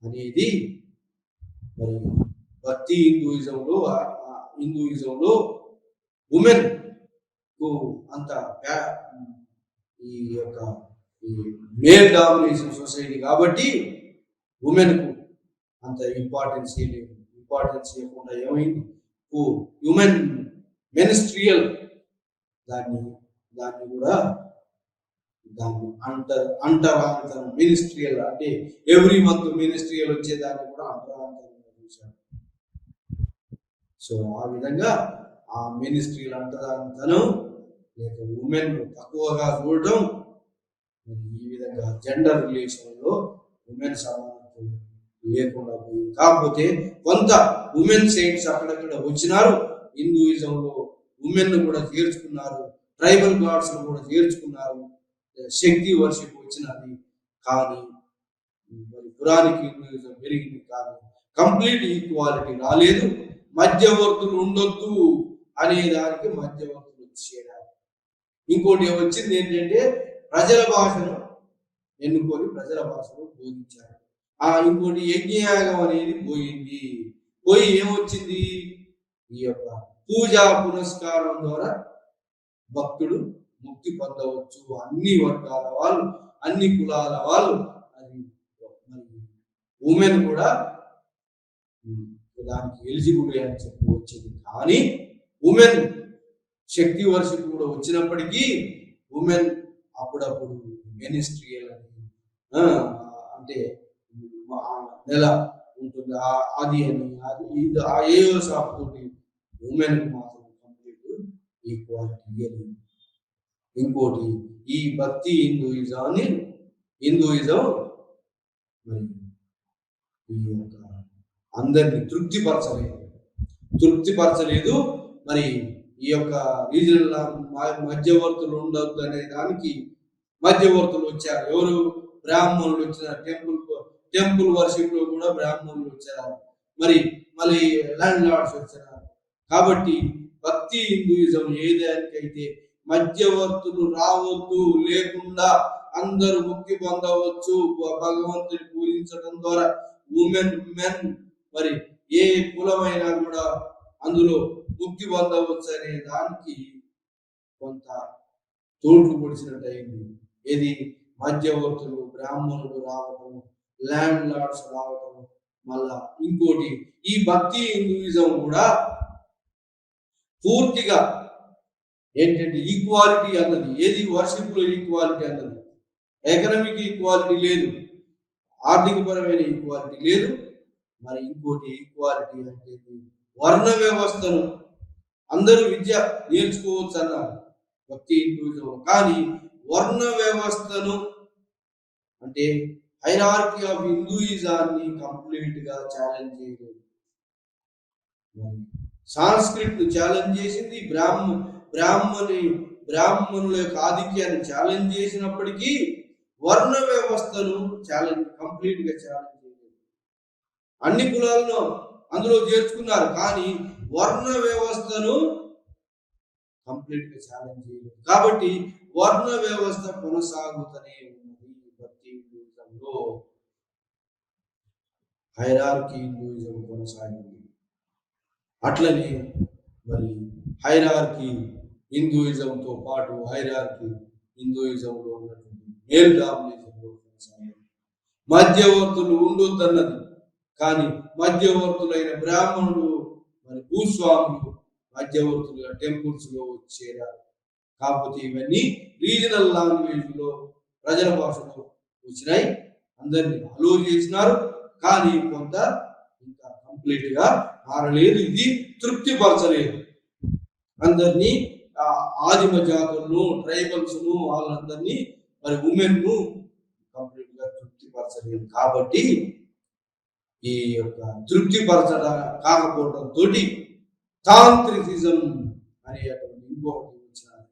అనేది మరి భక్తి హిందూయిజంలో ఉమెన్ కు అంత ఈ యొక్క మేల్ డామినేషన్ సొసైటీ కాబట్టి ఉమెన్ కు అంత ఇంపార్టెన్స్ ఇవ్వకుండా ఏమైంది, ఉమెన్ మినిస్ట్రియల్ దాన్ని కూడా అంటరాంతరం, మినిస్ట్రియల్ అంటే ఎవ్రీ మంత్ మినిస్ట్రియల్ వచ్చేదాన్ని కూడా అంటరాంతరంగా చూశారు. సో ఆ విధంగా ఆ మినిస్ట్రియల్ అంటరాంతరం లేక ఉమెన్ తక్కువగా చూడటం, ఈ విధంగా జెండర్ రిలేషన్ లో ఉమెన్ సమానత్వం లేకుండా పోయింది. కాకపోతే కొంత ఉమెన్ సెయింట్స్ అక్కడక్కడ వచ్చినారు. హిందూయిజంలో ఉమెన్ కూడా చేర్చుకున్నారు, ట్రైబల్ గాడ్స్ కూడా చేర్చుకున్నారు, శక్తి వర్షిప్ వచ్చినది. కానీ మరి పురాణిక హిందూయిజం పెరిగింది, కానీ కంప్లీట్ ఈక్వాలిటీ రాలేదు. మధ్యవర్తులు ఉండొద్దు అనే దానికి మధ్యవర్తులు వచ్చేయాలి. ఇంకోటి వచ్చింది ఏంటంటే ప్రజల భాషను ఎన్నుకొని ప్రజల భాషను బోధించారు. ఇంకోటి యజ్ఞయాగం అనేది పోయి ఏమొచ్చింది, ఈ యొక్క పూజా పునస్కారం ద్వారా భక్తుడు ముక్తి పొందవచ్చు. అన్ని వర్గాల వాళ్ళు, అన్ని కులాల వాళ్ళు, అది ఉమెన్ కూడా దానికి ఎలిజిబుల్ అని చెప్పి వచ్చేది. కానీ ఉమెన్ శక్తి వర్షిప్ కూడా వచ్చినప్పటికీ ఉమెన్ అప్పుడప్పుడు మినిస్ట్రియల్ అని అంటే నెల ఉంటుంది అది అని ఇది ఆ ఏదో షాప్ తోటి ఉమెన్ మాత్రం కంప్లీట్ ఈక్వాలిటీ అని. ఇంకోటి ఈ భక్తి హిందూయిజం మరి ఈ యొక్క అందరినీ తృప్తిపరచలేదు. మరి ఈ యొక్క రీజనల్ మధ్యవర్తులు ఉండొద్దు అనే దానికి మధ్యవర్తులు వచ్చారు. ఎవరు? బ్రాహ్మణులు వచ్చినారు. టెంపుల్ వర్షిప్ లో కూడా బ్రాహ్మణులు వచ్చారు. మళ్ళీ ల్యాండ్ లార్డ్స్ వచ్చారు. కాబట్టి భక్తి హిందూయిజం ఏదానికైతే మధ్యవర్తులు రావద్దు, లేకుండా అందరూ ముక్తి పొందవచ్చు, భగవంతుని పూజించడం ద్వారా ఉమెన్ మరి ఏ కులమైనా కూడా అందులో ముక్తి పొందవచ్చు అనే దానికి కొంత తోట్లు పొడిచినట్టు అయింది. ఏది? మధ్యవర్తులు బ్రాహ్మణులు రావటం, ల్యాండ్ లార్డ్స్ రావటం. మళ్ళా ఇంకోటి ఈ భక్తి హిందూయిజం కూడా పూర్తిగా ఏంటంటే ఈక్వాలిటీ అన్నది ఏది? వర్షిప్ లో ఈక్వాలిటీ అన్నది. ఎకనామిక్ ఈక్వాలిటీ లేదు, ఆర్థికపరమైన ఈక్వాలిటీ లేదు. మరి ఇంకోటి ఈక్వాలిటీ అంటే వర్ణ వ్యవస్థను అందరూ విద్య నేర్చుకోవచ్చు అన్నారు భక్తి హిందూయిజం. కానీ వర్ణ వ్యవస్థను అంటే హైరార్కీ ఆఫ్ హిందూయిజాన్ని కంప్లీట్ గా ఛాలెంజ్ చేయలేదు. సాంస్క్రిట్ ఛాలెంజ్ చేసింది, బ్రాహ్మణుల యొక్క ఆధిక్యాన్ని ఛాలెంజ్ చేసినప్పటికీ వర్ణ వ్యవస్థను కంప్లీట్ గా ఛాలెంజ్ చేయలేదు. అన్ని కులాలను అందులో చేర్చుకున్నారు, కానీ వర్ణ వ్యవస్థను కంప్లీట్ గా ఛాలెంజ్ చేయలేదు. కాబట్టి వర్ణ వ్యవస్థ కొనసాగుతూనే ఉన్నది భక్తి హిందూయిజంలో. హైరార్కీ హిందూయిజం కొనసాగింది. అట్లనే మరి హైరార్కీ హిందూయిజంతో పాటు హైరార్కీ హిందూయిజంలో ఉన్నటువంటి మేల్ డామినేషన్లో కొనసాగింది. మధ్యవర్తులు ఉండొద్దన్నది, కానీ మధ్యవర్తులైన బ్రాహ్మణులు మరి భూస్వాములు మధ్యవర్తులుగా టెంపుల్స్ లో చేరారు. కాకపోతే ఇవన్నీ రీజనల్ లాంగ్వేజ్ లో ప్రజల భాషలో వచ్చినాయి, అందరినీ అలో చేసినారు. కానీ కొంత ఇంకా కంప్లీట్ గా మారలేదు, ఇది తృప్తిపరచలేదు. అందరినీ ఆదిమ జాతులను, ట్రైబల్స్ ను, వాళ్ళందరినీ మరి ఉమెన్ ను కంప్లీట్ గా తృప్తిపరచలేదు. కాబట్టి ఈ యొక్క తృప్తిపరచడ కాకపోవడం తోటి తాంత్రిసిజం అనేటువంటి ఇంకొకటి వచ్చినారు.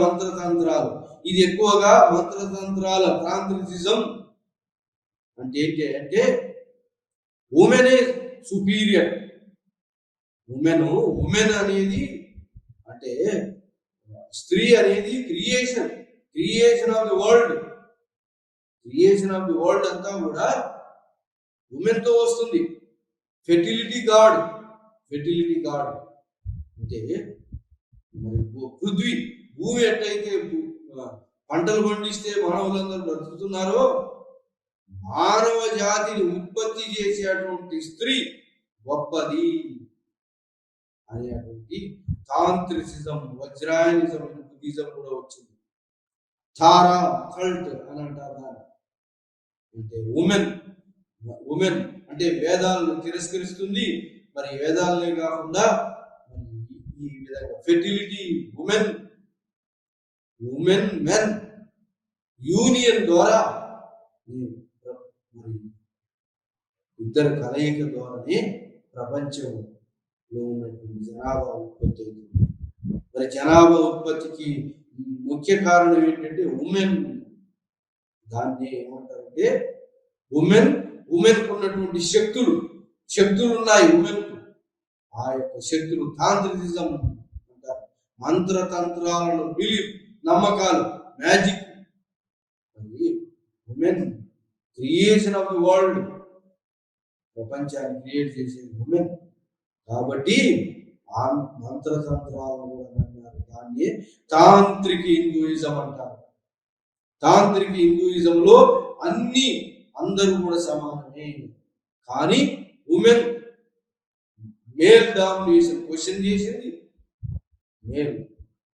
మంత్రతంత్రాలు. ఇది ఎక్కువగా మంత్రతంత్రాల తాంత్రిసిజం అంటే ఏంటి అంటే ఉమెనే సుపీరియర్. ఉమెన్ అనేది అంటే స్త్రీ అనేది క్రియేషన్ ఆఫ్ ది వరల్డ్ అంతా కూడా ఉమెన్ తో వస్తుంది. ఫెర్టిలిటీ గాడ్ అంటే మరి పృథ్వీ భూమి ఎట్టయితే పంటలు పండిస్తే మానవులందరూ బ్రతుకుతున్నారో, మానవ జాతిని ఉత్పత్తి చేసేటువంటి స్త్రీ గొప్పది అనేటువంటి తాంత్రిసిజం, వజ్రాయనిజం, బుద్ధిజం కూడా వచ్చింది. తారా కల్ట్ అని అంటారు. అంటే ఉమెన్ అంటే వేదాలను తిరస్కరిస్తుంది. మరి వేదాలనే కాకుండా ఈ విధంగా ఫెర్టిలిటీ మెన్ యూనియన్ ద్వారా ఇద్దరు కలయిక ద్వారానే ప్రపంచంలో ఉన్నటువంటి జనాభా ఉత్పత్తి అవుతుంది. మరి జనాభా ఉత్పత్తికి ముఖ్య కారణం ఏంటంటే ఉమెన్. దాన్ని ఏమంటారంటే ఉమెన్ ఉన్నటువంటి శక్తులు ఉన్నాయి ఉమెన్. ఆ యొక్క శక్తులు తాంత్రిసిజం అంటారు. మంత్రతంత్రాలను బిలీఫ్, నమ్మకాలు, magic. Women creation of the world, ప్రపంచాన్ని క్రియేట్ చేసేది ఉమెన్. కాబట్టి ఆ మంత్రతంత్రాలను కూడా అన్నారు. దాన్ని తాంత్రిక హిందూయిజం అంటారు. తాంత్రిక హిందూయిజంలో అందరూ కూడా సమానమే, కానీ ఉమెన్ మేల్ డామినేషన్ క్వశ్చన్ చేసింది, మేల్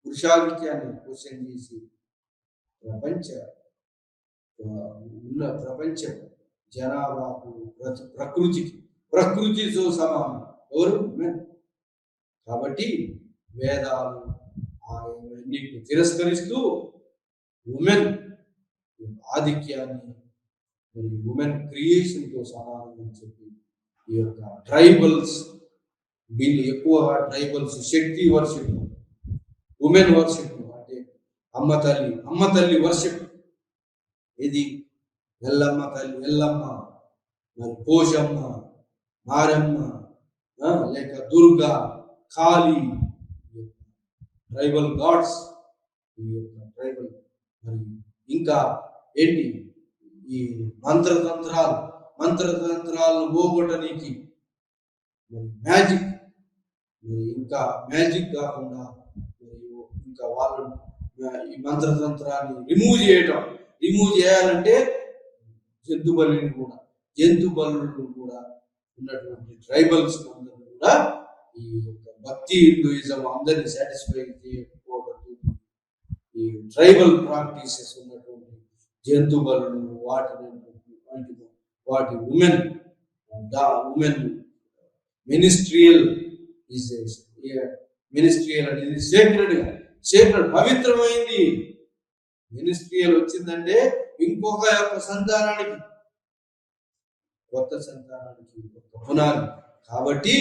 పురుషాధిక్యాన్ని క్వశ్చన్ చేసి ప్రపంచ జనాభాకు ప్రకృతితో సమానం ఎవరు? ఉమెన్. కాబట్టి వేదాలు అన్నింటిని తిరస్కరిస్తూ ఉమెన్ ఆధిక్యాన్ని ఉమెన్ క్రియేషన్తో సమానం అని చెప్పి ఈ యొక్క ట్రైబల్స్ వీళ్ళు ఎక్కువగా ట్రైబల్స్ శక్తి వర్షిప్, ఉమెన్ వర్షిప్ అంటే అమ్మ తల్లి వర్షిప్. ఇది ఎల్లమ్మ తల్లి, ఎల్లమ్మ, మరి పోషమ్మ, మారమ్మ, లేక దుర్గా, కాళీ, ట్రైబల్ గాడ్స్, ఈ యొక్క ట్రైబల్. మరి ఇంకా ఏంటి ఈ మంత్రతంత్రాలను పోగొట్టడానికి మరి మ్యాజిక్, మరి ఇంకా మ్యాజిక్ కాకుండా ఇంకా వాళ్ళు ఈ మంత్రతంత్రాన్ని రిమూవ్ చేయాలంటే జంతు బలులను కూడా ఉన్నటువంటి ట్రైబల్స్ అందరూ కూడా ఈ యొక్క భక్తి హిందూయిజం అందరినీ సాటిస్ఫై చేయకపోవడం, ఈ ట్రైబల్ ప్రాక్టీసెస్ ఉన్నటువంటి జంతు బలులు వాటి ఉమెన్ మినిస్ట్రియల్ అనేది సేక్రెడ్ పవిత్రమైంది. మినిస్ట్రియల్ వచ్చిందంటే ఇంకొక యొక్క సంతానానికి, కొత్త సంతానానికి ఒక పునాది. కాబట్టి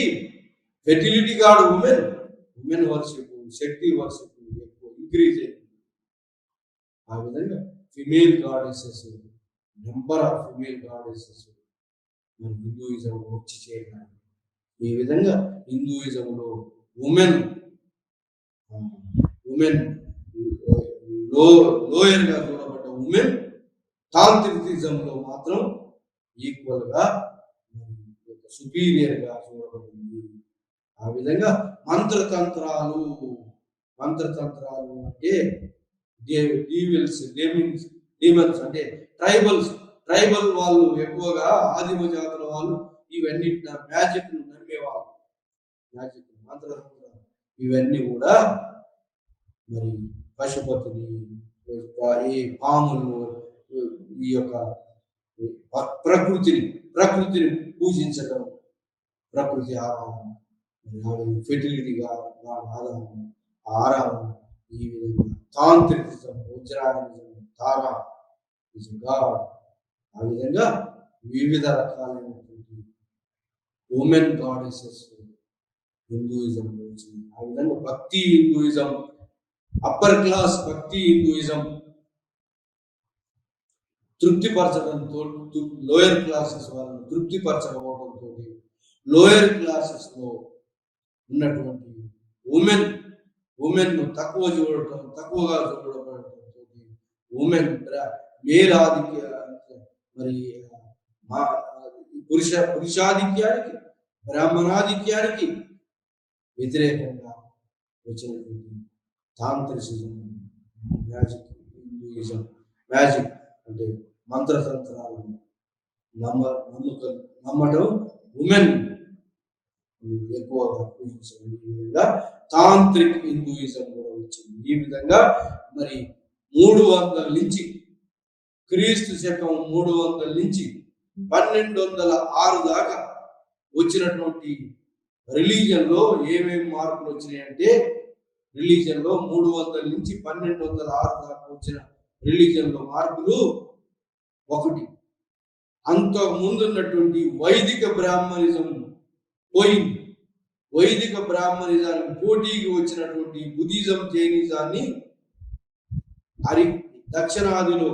ఫెర్టిలిటీ కాదు, ఉమెన్ వర్షిప్, శక్తి వర్షిప్ ఎక్కువ ఇంక్రీజ్ అయింది. ఆ విధంగా female goddesses, number of female goddesses మన హిందూయిజం వచ్చి చేయాలి. ఈ విధంగా హిందూయిజంలో ఉమెన్ లోయర్ గా చూడబడ్డ ఉమెన్ తాంత్రికిజంలో మాత్రం ఈక్వల్ గా సుపీరియర్ గా చూడబడింది. ఆ విధంగా మంత్రతంత్రాలు అంటే డీమన్స్ అంటే ట్రైబల్ వాళ్ళు ఎక్కువగా ఆదిమ జాతుల వాళ్ళు ఇవన్నీ మ్యాజిక్ నమ్మేవాళ్ళు. మ్యాజిక్ మంత్రతంత్రాలు ఇవన్నీ కూడా మరి పశుపతిని, ఈ పాములు, ఈ యొక్క ప్రకృతిని పూజించడం, ప్రకృతి ఆరాధన, ఫెర్టిలిటీగా ఆరాధన, ఈ విధంగా తాంత్రికం, వజ్రాయనిజం, తారా, గాడ్, ఆ విధంగా వివిధ రకాలైనటువంటి ఉమెన్ గాడెసెస్ హిందూయిజం వచ్చింది. ఆ విధంగా భక్తి హిందూయిజం, అప్పర్ క్లాస్ భక్తి హిందూయిజం తృప్తిపరచడంతో, లోయర్ క్లాసెస్ వాళ్ళని తృప్తిపరచకపోవడంతో, లోయర్ క్లాసెస్ లో ఉన్నటువంటి ఉమెన్ తక్కువగా చూడబడటంతో ఉమెన్ మేలాధిక్య మరి పురుషాధిక్యానికి, బ్రాహ్మణాధిక్యానికి వ్యతిరేకంగా వచ్చినటువంటి తాంత్రిసిజం, మ్యాజిక్, హిందూయిజం, మ్యాజిక్ అంటే మంత్రతంత్రాలను నమ్మటం ఉమెన్ ఎక్కువగా పూజించడం, ఈ విధంగా తాంత్రిక్ హిందూయిజం కూడా వచ్చింది. ఈ విధంగా మరి 300 నుంచి క్రీస్తు శకం 300 నుంచి 1206 దాకా వచ్చినటువంటి రిలీజన్ లో ఏమేమి మార్పులు వచ్చినాయంటే, రిలీజన్ లో 300 నుంచి 1206 దాకా వచ్చిన రిలీజన్ లో మార్పులు, ఒకటి అంత ముందున్నటువంటి వైదిక బ్రాహ్మణిజం పోయింది. వైదిక బ్రాహ్మణిజానికి పోటీకి వచ్చినటువంటి బుద్ధిజం, జైనిజాన్ని దక్షిణాదిలో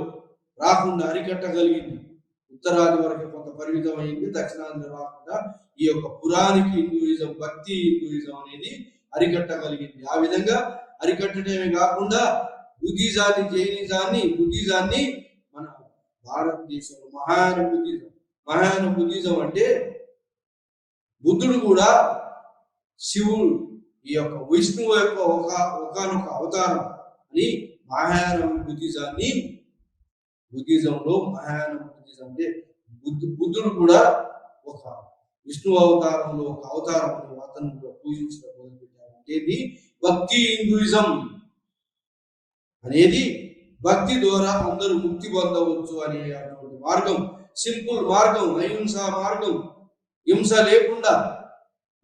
రాకుండా అరికట్టగలిగింది. ఉత్తరాది వరకు కొంత పరిమితమైంది, దక్షిణాదిలో రాకుండా ఈ యొక్క పురాణిక హిందూయిజం, భక్తి హిందూయిజం అనేది అరికట్టగలిగింది. ఆ విధంగా అరికట్టడమే కాకుండా బుద్ధిజాన్ని, బుద్ధిజాన్ని మన భారతదేశంలో మహాయాన బుద్ధిజం అంటే బుద్ధుడు కూడా శివుడు, ఈ యొక్క విష్ణువు యొక్క ఒకనొక అవతారం అని మహాయాన బుద్ధిజంలో మహాయాన బుద్ధిజం అంటే బుద్ధుడు కూడా ఒక విష్ణు అవతారంలో ఒక అవతారం అతను పూజించడం మొదలుపెట్టారు. అంటే భక్తి హిందూయిజం అనేది భక్తి ద్వారా అందరూ ముక్తి పొందవచ్చు అనేటువంటి మార్గం, సింపుల్ మార్గం, అహింసా మార్గం, హింస లేకుండా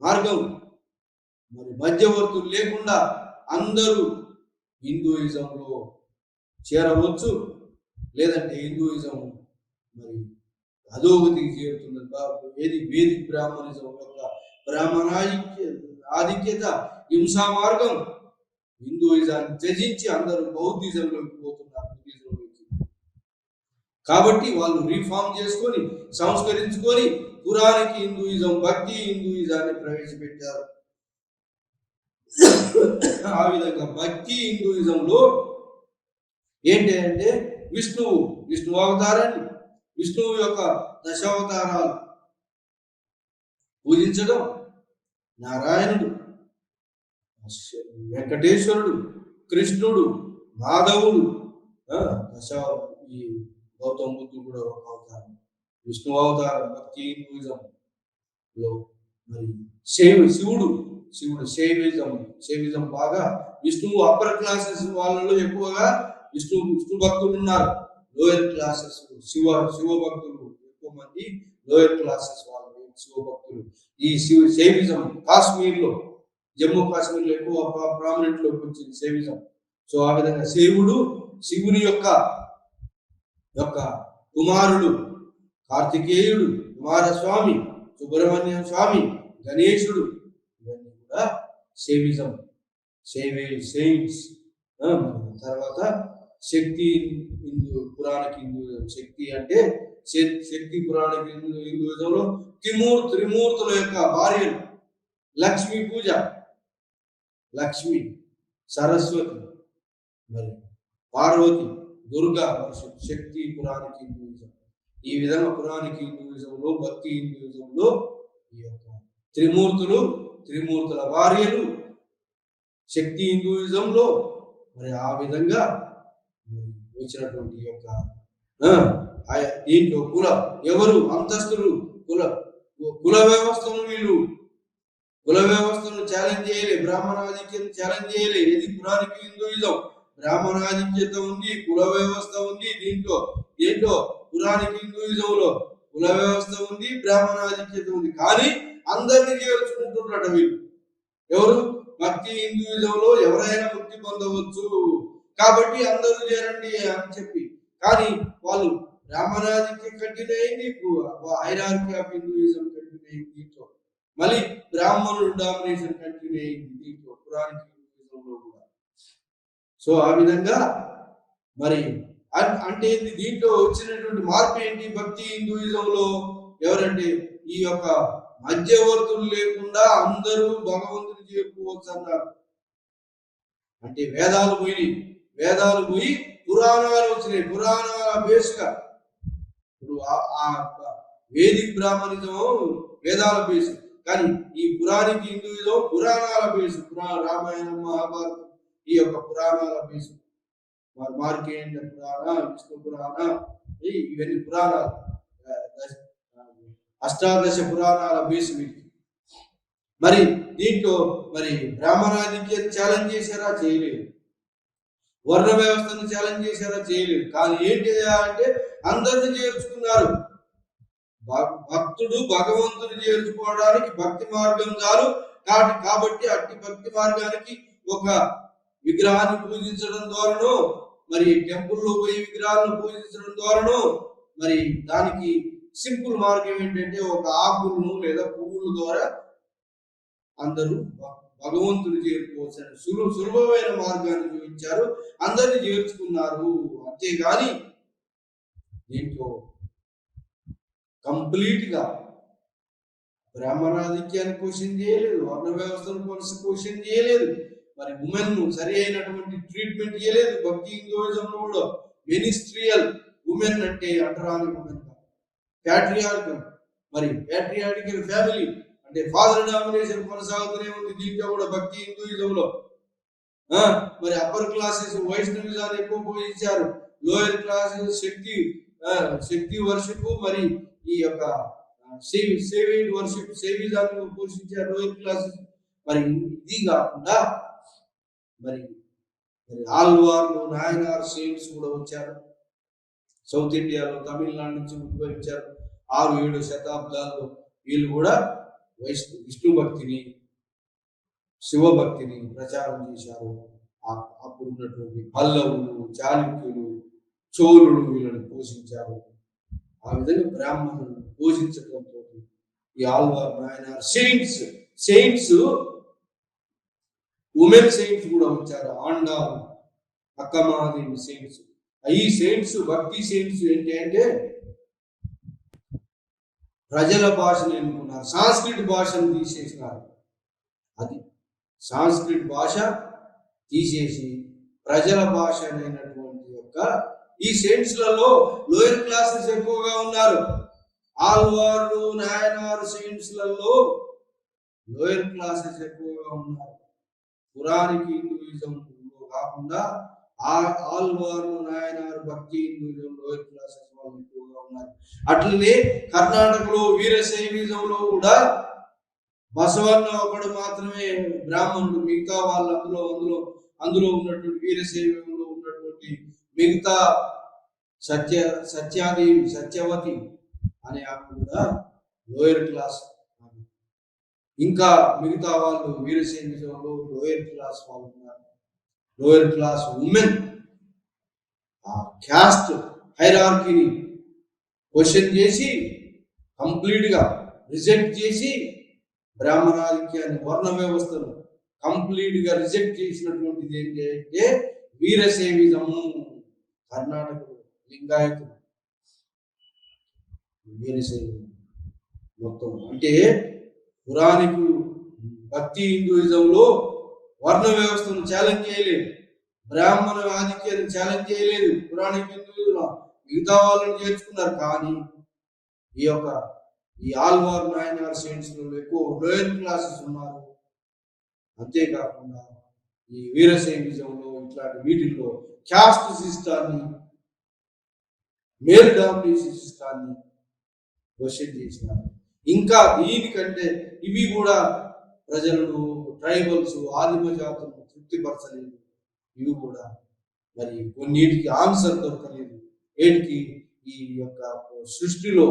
మార్గం, మరి మధ్యవర్తులు లేకుండా అందరూ హిందూయిజంలో చేరవచ్చు. లేదంటే హిందూయిజం మరి అధోగతికి చేరుతున్నది. వేదిక బ్రాహ్మణిజం యొక్క ఆధిక్యత, హింసా మార్గం, హిందూయిజాన్ని త్యజించి అందరూ బౌద్ధిజంలోకి పోతున్నారు. కాబట్టి వాళ్ళు రీఫార్మ్ చేసుకొని సంస్కరించుకొని పురాణిక హిందూయిజం, భక్తి హిందూయిజాన్ని ప్రవేశపెట్టారు. ఆ విధంగా భక్తి హిందూయిజంలో ఏంటి అంటే విష్ణు అవతారాన్ని, విష్ణువు యొక్క దశావతారాలు పూజించడం, నారాయణుడు, వెంకటేశ్వరుడు, కృష్ణుడు, మాధవుడు, ఈ గౌతమ బుద్ధుడు కూడా ఒక అవతారం, విష్ణు అవతారం. భక్తి హిందూయిజంలో మరి శివుడు శైవిజం బాగా, విష్ణువు అప్పర్ క్లాసెస్ వాళ్ళలో ఎక్కువగా విష్ణు భక్తులు ఉన్నారు. లోయర్ క్లాసెస్ శివ భక్తులు ఎక్కువ మంది, లోయర్ క్లాసెస్ వాళ్ళు శివ భక్తులు. ఈ శైవిజం కాశ్మీర్లో, జమ్మూ కాశ్మీర్లో ఎక్కువ ప్రామినెంట్ లోకి వచ్చింది శైవిజం. సో ఆ విధంగా శివుని యొక్క కుమారుడు కార్తికేయుడు, కుమారస్వామి, సుబ్రహ్మణ్యం స్వామి, గణేశుడు, ఇవన్నీ కూడా శైవిజం, సెయింట్స్. తర్వాత శక్తి పురాణిక హిందూయిజం. శక్తి అంటే శక్తి పురాణిక హిందూయిజంలో త్రిమూర్తుల యొక్క భార్యలు, లక్ష్మీ పూజ, లక్ష్మి, సరస్వతి, మరి పార్వతి, దుర్గా, శక్తి పురాణిక హిందూయిజం. ఈ విధంగా పురాణిక హిందూయిజంలో, భక్తి హిందూయిజంలో ఈ యొక్క త్రిమూర్తుల భార్యలు, శక్తి హిందూయిజంలో మరి ఆ విధంగా వచ్చినటువంటి యొక్క దీంట్లో ఎవరు అంతస్తులు, కుల వ్యవస్థను ఛాలెంజ్ చేయలే, బ్రాహ్మణాధిక్యతను ఛాలెంజ్ చేయలే. ఇది పురాణిక హిందూయిజం. బ్రాహ్మణాధిక్యత ఉంది, కుల వ్యవస్థ ఉంది. దీంట్లో పురాణిక హిందూయిజంలో కుల వ్యవస్థ ఉంది, బ్రాహ్మణాధిక్యత ఉంది. కానీ అందరినీ చేర్చుకుంటున్నట వీళ్ళు. ఎవరు? భక్తి హిందూయిజంలో ఎవరైనా ముక్తి పొందవచ్చు కాబట్టి అందరూ చేరండి అని చెప్పి. కానీ వాళ్ళు బ్రాహ్మణాధిక్యం కంటిన్యూ అయింది, హైరార్కీ ఆఫ్ హిందూయిజం కంటిన్యూ అయింది దీంట్లో. మళ్ళీ బ్రాహ్మణుడు డామినేషన్ కంటిన్యూ అయింది దీంట్లో పురాణిక హిందూయిజంలో కూడా. సో ఆ విధంగా మరి అంటే దీంట్లో వచ్చినటువంటి మార్పు ఏంటి? భక్తి హిందూయిజంలో ఎవరంటే ఈ యొక్క మధ్యవర్తులు లేకుండా అందరూ భగవంతుని చేరుకోవచ్చు అన్నారు. అంటే వేదాలు పోయి పురాణాలు వచ్చినాయి. పురాణాల బేస్గా ఇప్పుడు ఆ వేదిక బ్రాహ్మణిజం వేదాల బేస్, కానీ ఈ పురాణిక హిందూయిజం పురాణాల బేస్. రామాయణం, మహాభారతం ఈ యొక్క పురాణాల బేస్. మార్కండేయ పురాణ, విష్ణు పురాణ, ఇవన్నీ పురాణాలు, అష్టాదశ పురాణాల బేస్ వీటికి. మరి దీంట్లో మరి బ్రాహ్మణాధిక్యత ఛాలెంజ్ చేశారా? చేయలేదు. వర్ణ వ్యవస్థను ఛాలెంజ్ చేశారా? చేయలేదు. కానీ ఏం చేయాలంటే అందరిని చేర్చుకున్నారు. భక్తుడు భగవంతుని చేర్చుకోవడానికి భక్తి మార్గం చాలు. కాబట్టి అట్టి భక్తి మార్గానికి ఒక విగ్రహాన్ని పూజించడం ద్వారానో, మరి టెంపుల్లో పోయి విగ్రహాలను పూజించడం ద్వారానో, మరి దానికి సింపుల్ మార్గం ఏంటంటే ఒక ఆకులను లేదా పువ్వుల ద్వారా అందరూ భగవంతుని చేరుకోవచ్చని సులభమైన మార్గాన్ని చూపించారు. అందరినీ చేర్చుకున్నారు. అంతేగాని దీంట్లో కంప్లీట్ గా బ్రాహ్మణాధిక్యాన్ని క్వశ్చన్ చేయలేదు, వర్ణ వ్యవస్థను క్వశ్చన్ చేయలేదు, మరి ఉమెన్ సరి అయినటువంటి ట్రీట్మెంట్ చేయలేదు. భక్తి హిందూయిజంలో కూడా మినిస్ట్రియల్ ఉమెన్ అంటే అంటరాని ఉమెన్, ప్యాట్రియార్కల్, మరి ప్యాట్రియార్కల్ ఫ్యామిలీ అంటే ఫాదర్ డామినేషన్ కొనసాగుతూనే ఉంది దీంట్లో కూడా భక్తి హిందూయిజంలో. మరి అప్పర్ క్లాసెస్ వైష్ణవిజాన్ని ఎక్కువ పూజించారు, లోయర్ క్లాసెస్ శక్తి వర్షిప్, మరి ఈ యొక్క సేవిడ్ వర్షిప్, సేవిజాన్ని పోషించారు లోయర్ క్లాస్. మరి ఇది కాకుండా మరి ఆల్వార్లు, నాయనార్, సెయింట్స్ కూడా వచ్చారు. సౌత్ ఇండియాలో తమిళనాడు నుంచి ఉద్భవించారు. 6-7 శతాబ్దాల్లో వీళ్ళు కూడా విష్ణు భక్తిని, శివభక్తిని ప్రచారం చేశారు. అప్పుడు ఉన్నటువంటి పల్లవులు, చాళుక్యులు, చోళులు వీళ్ళని పోషించారు. ఆ విధంగా బ్రాహ్మణులను పోషించడంతో ఈ Alvar, Nayanar, saints women saints కూడా వచ్చారు. ఆండాలు, అక్కమాదేవి సెయింట్స్. ఈ సెయింట్స్, భక్తి సెయింట్స్ ఏంటి అంటే ప్రజల భాషను ఎన్నుకున్నారు, సాంస్క్రిట్ భాషను తీసేసినారు. అది సాంస్క్రిట్ భాష తీసేసి ప్రజల భాష అయినటువంటి యొక్క ఈ సెయింట్స్లలో లోయర్ క్లాసెస్ ఎక్కువగా ఉన్నారు. ఆల్వార్లు, నాయనార్ సెయింట్స్లలో లోయర్ క్లాసెస్ ఎక్కువగా ఉన్నారు. పురాణిక హిందూయిజంలో కాకుండా ఆల్వార్లు, నాయనార్, భక్తి హిందూయిజం లోయర్ క్లాసెస్ వాళ్ళు ఎక్కువగా ఉన్నారు. అట్లనే కర్ణాటకలో వీరశైవిజంలో కూడా బసవన్న ఒకడు మాత్రమే బ్రాహ్మణుడు. మిగతా వాళ్ళు అందులో ఉన్నటువంటి వీరశైవంలో ఉన్నటువంటి మిగతా సత్యవతి అనే ఆమె కూడా లోయర్ క్లాస్. ఇంకా మిగతా వాళ్ళు వీరశైవిజంలో లోయర్ క్లాస్ వాళ్ళు ఉన్నారు. లోయర్ క్లాస్ ఉమెన్ ఆ క్యాస్ట్ హైరార్కీని క్వశ్చన్ చేసి కంప్లీట్ గా రిజెక్ట్ చేసి బ్రాహ్మణాధిక్యాన్ని, వర్ణ వ్యవస్థను కంప్లీట్ గా రిజెక్ట్ చేసినటువంటిది ఏంటంటే వీరశైవిజము. కర్ణాటకలో లింగాయతులు, వీరశైవం మొత్తం అంటే పురాణికు భక్తి హిందూయిజంలో వర్ణ వ్యవస్థను ఛాలెంజ్ చేయలేదు, బ్రాహ్మణ ఆధిక్యాన్ని ఛాలెంజ్ చేయలేదు. పురాణిక హిందూయిజంలో మిగతా వాళ్ళని చేర్చుకున్నారు. కానీ ఈ ఆల్వార్, నాయనార్ సెయింట్స్ ఎక్కువ లోయర్ క్లాసెస్ ఉన్నారు. అంతేకాకుండా ఈ వీరశైవిజంలో ఇట్లాంటి వీటిల్లో క్యాస్ట్ సిస్టాన్ని, మేల్ డామినేషన్ సిస్టాన్ని క్వశ్చన్ చేసినారు. ఇంకా దీనికంటే ఇవి కూడా ప్రజలను, ట్రైబల్స్, ఆదిమ జాతులను తృప్తిపరచలేదు. ఇవి కూడా మరి కొన్నిటికి ఆన్సర్ దొరకలేదు. ఏంటికి ఈ యొక్క సృష్టిలో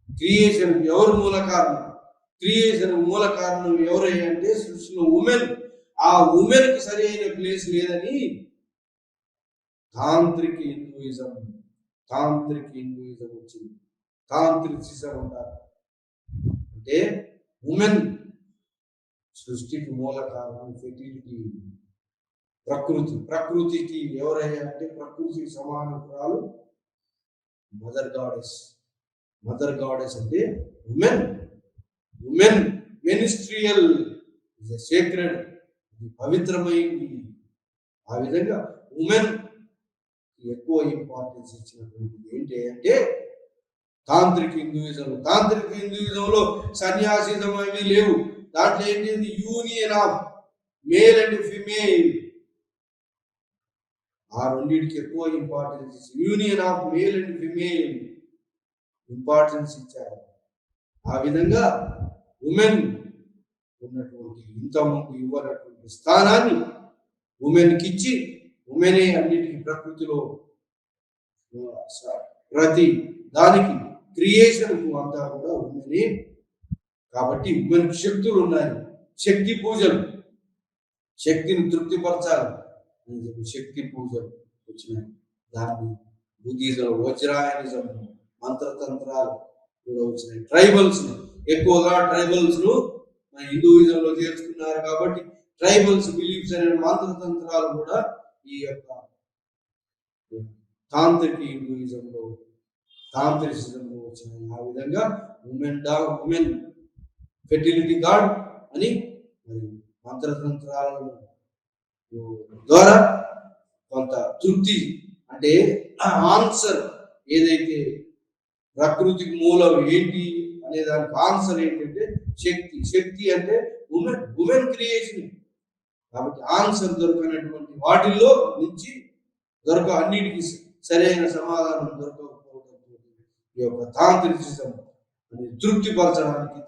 క్రియేషన్ ఎవరు మూల కారణం? క్రియేషన్ మూల కారణం ఎవరంటే సృష్టిలో ఉమెన్. ఆ ఉమెన్ కి సరి అయిన ప్లేస్ లేదని తాంత్రిక హిందూయిజం వచ్చింది. తాంత్రిసిజం అంటారు. అంటే ఉమెన్ సృష్టికి మూల కారణం, ఫెర్టిలిటీ, ప్రకృతికి ఎవరయ్యా అంటే ప్రకృతికి సమానపురాలు మదర్ గాడెస్ అంటే ఉమెన్ మెనిస్ట్రియల్ సేక్రెడ్, పవిత్రమైంది. ఆ విధంగా ఉమెన్ ఎక్కువ ఇంపార్టెన్స్ ఇచ్చినటువంటిది ఏంటి అంటే తాంత్రిక హిందూయిజంలో సన్యాసిజం అవి లేవు. దాంట్లో ఏంటి union of male and female, ఆ రెండింటికి ఎక్కువ ఇంపార్టెన్స్ ఇచ్చి union of male and female importance ఇచ్చారు. ఆ విధంగా ఉమెన్ ఉన్నటువంటి ఇంతకుముందు ఇవ్వనటువంటి స్థానాన్ని ఉమెన్కి ఇచ్చి, ఉమెనే అన్నిటికీ ప్రకృతిలో ప్రతి దానికి క్రియేషన్కు అంతా కూడా ఉమెనే. కాబట్టి ఉమెన్కి శక్తులు ఉన్నాయి. శక్తి పూజలు, శక్తిని తృప్తిపరచాలి అని చెప్పి శక్తి పూజలు వచ్చినాయి. దాన్ని బుద్ధిజం, వజ్రాయనిజం, మంత్రతంత్రాలు కూడా వచ్చినాయి. ఎక్కువగా ట్రైబల్స్ ను హిందూయిజంలో చేర్చుకున్నారు. కాబట్టి ట్రైబల్స్ బిలీఫ్స్ అనే మంత్రతంత్రాలు కూడా ఈ యొక్క తాంత్రిక హిందూయిజంలో, తాంత్రిసిజంలో వచ్చినాయి. ఆ విధంగా ఉమెన్ ఫెర్టిలిటీ గాడ్ అని మంత్రతంత్రాల ద్వారా కొంత తృప్తి, అంటే ఆన్సర్ ఏదైతే ప్రకృతికి మూలం ఏంటి అనే దానికి ఆన్సర్ ఏంటంటే శక్తి అంటే ఉమెన్ క్రియేషన్. కాబట్టి ఆన్సర్ దొరకనటువంటి వాటిల్లో నుంచి అన్నిటికీ సరైన సమాధానం దొరకకపోవడం ఈ యొక్క తాంత్రిసిజం తృప్తిపరచడానికి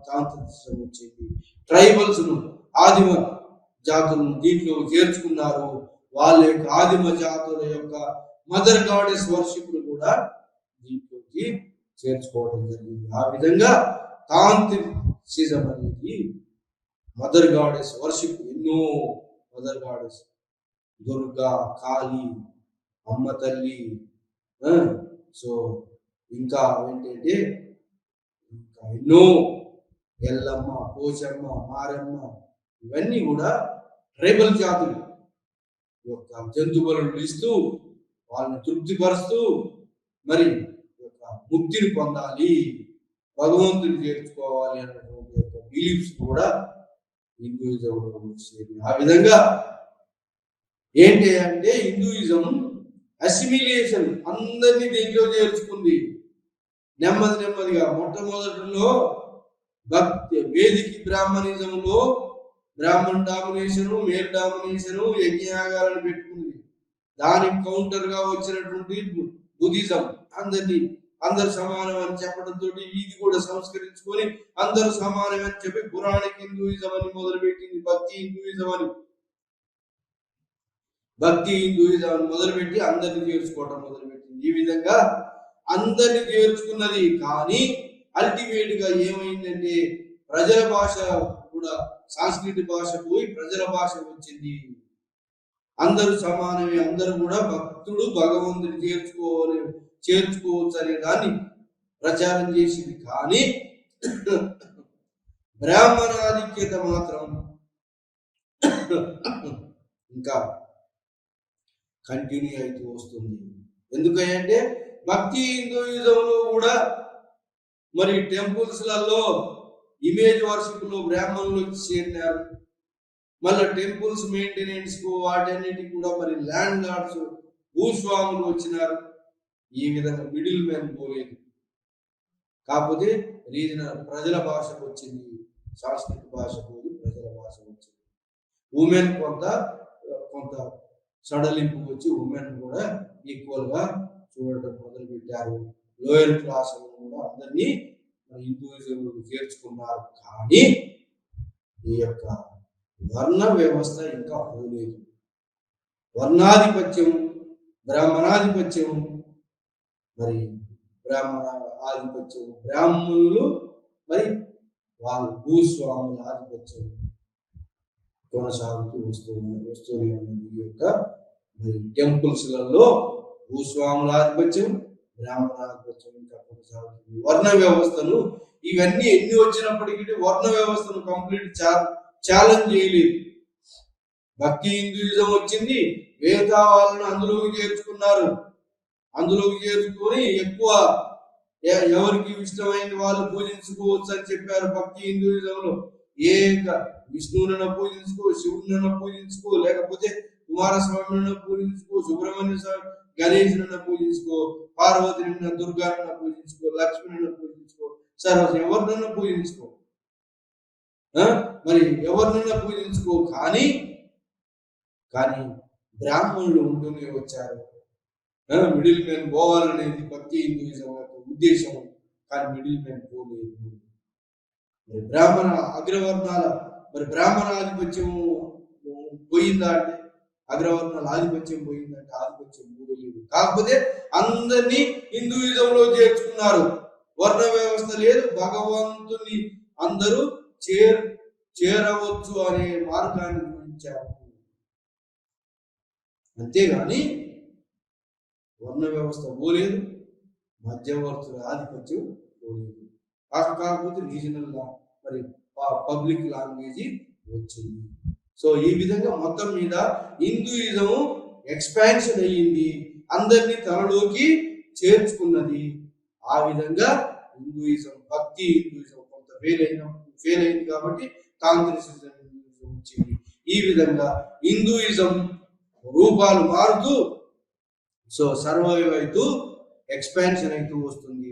తాంత్రికం వచ్చింది. ట్రైబల్స్ ను, ఆదిమ జాతులను దీంట్లో చేర్చుకున్నారు. వాళ్ళ యొక్క ఆదిమ జాతుల యొక్క మదర్ గాడెస్ వర్షిప్ కూడా దీంట్లోకి చేర్చుకోవడం జరిగింది. ఆ విధంగా తాంత్రిసిజం అనేది మదర్ గాడెస్ వర్షిప్, ఎన్నో మదర్ గాడెస్, దుర్గా, కాళీ, అమ్మ తల్లి, సో ఇంకా ఏంటంటే ఇంకా ఎన్నో ఎల్లమ్మ, పోచమ్మ, మారమ్మ, ఇవన్నీ కూడా ట్రైబల్ జాతులు యొక్క జంతువులను ఇస్తూ వాళ్ళని తృప్తిపరుస్తూ మరి యొక్క ముక్తిని పొందాలి, భగవంతుని చేర్చుకోవాలి అన్నటువంటి యొక్క బిలీఫ్స్ కూడా హిందూయిజంలో వచ్చేది. ఆ విధంగా ఏంటి అంటే హిందూయిజం అసిమిలేషన్, అందరినీ దీంట్లో చేర్చుకుంది. నెమ్మదిగా మొట్టమొదటిలో భక్తి వేదికి బ్రాహ్మణిజంలో బ్రాహ్మణ్ డామినేషను, మేల్ డామినేషను, యజ్ఞయాగాలను పెట్టుకుంది. దానికి కౌంటర్ గా వచ్చినటువంటి బుద్ధిజం అందరు సమానం అని చెప్పడంతో ఇది కూడా సంస్కరించుకొని అందరూ సమానం అని చెప్పి పురాణిక్ హిందూయిజం అని మొదలుపెట్టింది. భక్తి హిందూయిజం అని మొదలుపెట్టి అందరినీ చేర్చుకోవడం మొదలుపెట్టింది. ఈ విధంగా అందరినీ చేర్చుకున్నది. కానీ అల్టిమేట్ గా ఏమైందంటే ప్రజల భాష కూడా, సంస్కృతి భాష పోయి ప్రజల భాష వచ్చింది. అందరూ సమానమే, అందరూ కూడా భక్తుడు భగవంతుని చేర్చుకోవచ్చు అనే దాన్ని ప్రచారం చేసింది. కానీ బ్రాహ్మణాధిక్యత మాత్రం ఇంకా కంటిన్యూ అవుతూ వస్తుంది. ఎందుకంటే భక్తి హిందూయిజంలో కూడా మరి టెంపుల్స్లలో ఇమేజ్ వర్షిప్ లో బ్రాహ్మణులు చేరినారు. మళ్ళీ టెంపుల్స్ మెయింటెనెన్స్ కు వాటన్నిటికి కూడా మరి ల్యాండ్ లార్డ్స్, భూస్వాములు వచ్చినారు. ఈ విధంగా మిడిల్ మ్యాన్ పోలేదు. కాకపోతే రీజనల్ ప్రజల భాషకు వచ్చింది, సంస్కృత భాష పోయి ప్రజల భాష వచ్చింది. ఉమెన్ కొంత సడలింపు వచ్చి ఉమెన్ కూడా ఈక్వల్ గా చూడటం మొదలు పెట్టారు. లోయర్ క్లాస్ కూడా అందరినీ హిందూయిజం చేర్చుకున్నారు. కానీ ఈ యొక్క వర్ణ వ్యవస్థ ఇంకా పోలేదు. వర్ణాధిపత్యం, బ్రాహ్మణాధిపత్యం, మరి బ్రాహ్మణ ఆధిపత్యం, బ్రాహ్మణులు మరి వాళ్ళు భూస్వాముల ఆధిపత్యం కొనసాగుతూ వస్తూనే ఉన్నది. ఈ యొక్క మరి టెంపుల్స్లలో భూస్వాముల ఆధిపత్యం, బ్రాహ్మణ ఆధిపత్యం ఇంకా కొనసాగుతుంది. వర్ణ వ్యవస్థను ఇవన్నీ ఎన్ని వచ్చినప్పటికీ వర్ణ వ్యవస్థను కంప్లీట్ ఛాలెంజ్ చేయలేదు. భక్తి హిందూయిజం వచ్చింది, వేద వాళ్ళను అందులోకి చేర్చుకున్నారు. అందులోకి చేర్చుకొని ఎక్కువ ఎవరికి ఇష్టమైంది వాళ్ళు పూజించుకోవచ్చు అని చెప్పారు. భక్తి హిందూయిజంలో విష్ణువునైనా పూజించుకో, శివుడినైనా పూజించుకో, లేకపోతే కుమారస్వామిని పూజించుకో, సుబ్రహ్మణ్య స్వామి, గణేశునైనా పూజించుకో, పార్వతిని, దుర్గానైనా పూజించుకో, లక్ష్మినైనా పూజించుకో, ఎవరినైనా పూజించుకో, మరి ఎవరినైనా పూజించుకో. కానీ బ్రాహ్మణులు ఉంటూనే వచ్చారు. మిడిల్ మ్యాన్ పోవాలనేది భక్తి హిందూయిజం యొక్క ఉద్దేశం. కానీ మిడిల్ మ్యాన్ పోలేదు. మరి బ్రాహ్మణ ఆధిపత్యం పోయిందా అంటే అగ్రవర్ణాల ఆధిపత్యం పోయిందంటే ఆధిపత్యం పోలేదు. కాకపోతే అందరినీ హిందూయిజంలో చేర్చుకున్నారు. వర్ణ వ్యవస్థ లేదు, భగవంతుని అందరూ చేరవచ్చు అనే మార్గాన్ని చూపించారు. అంతేగాని వర్ణ వ్యవస్థ పోలేదు, మధ్యవర్తుల ఆధిపత్యం పోలేదు. కాకపోతే రీజనల్ గా మరి పబ్లిక్ లాంగ్వేజ్ వచ్చింది. సో ఈ విధంగా మొత్తం మీద హిందూయిజం ఎక్స్పాన్షన్ అయ్యింది, అందరినీ తనలోకి చేర్చుకున్నది. ఆ విధంగా హిందూయిజం, భక్తి హిందూయిజం కొంత ఫెయిల్ అయింది కాబట్టి తాంత్రిసిజం వచ్చింది. ఈ విధంగా హిందూయిజం రూపాలు మారుతూ సో సర్వైవ్ అవుతూ ఎక్స్పాన్షన్ అవుతూ వస్తుంది.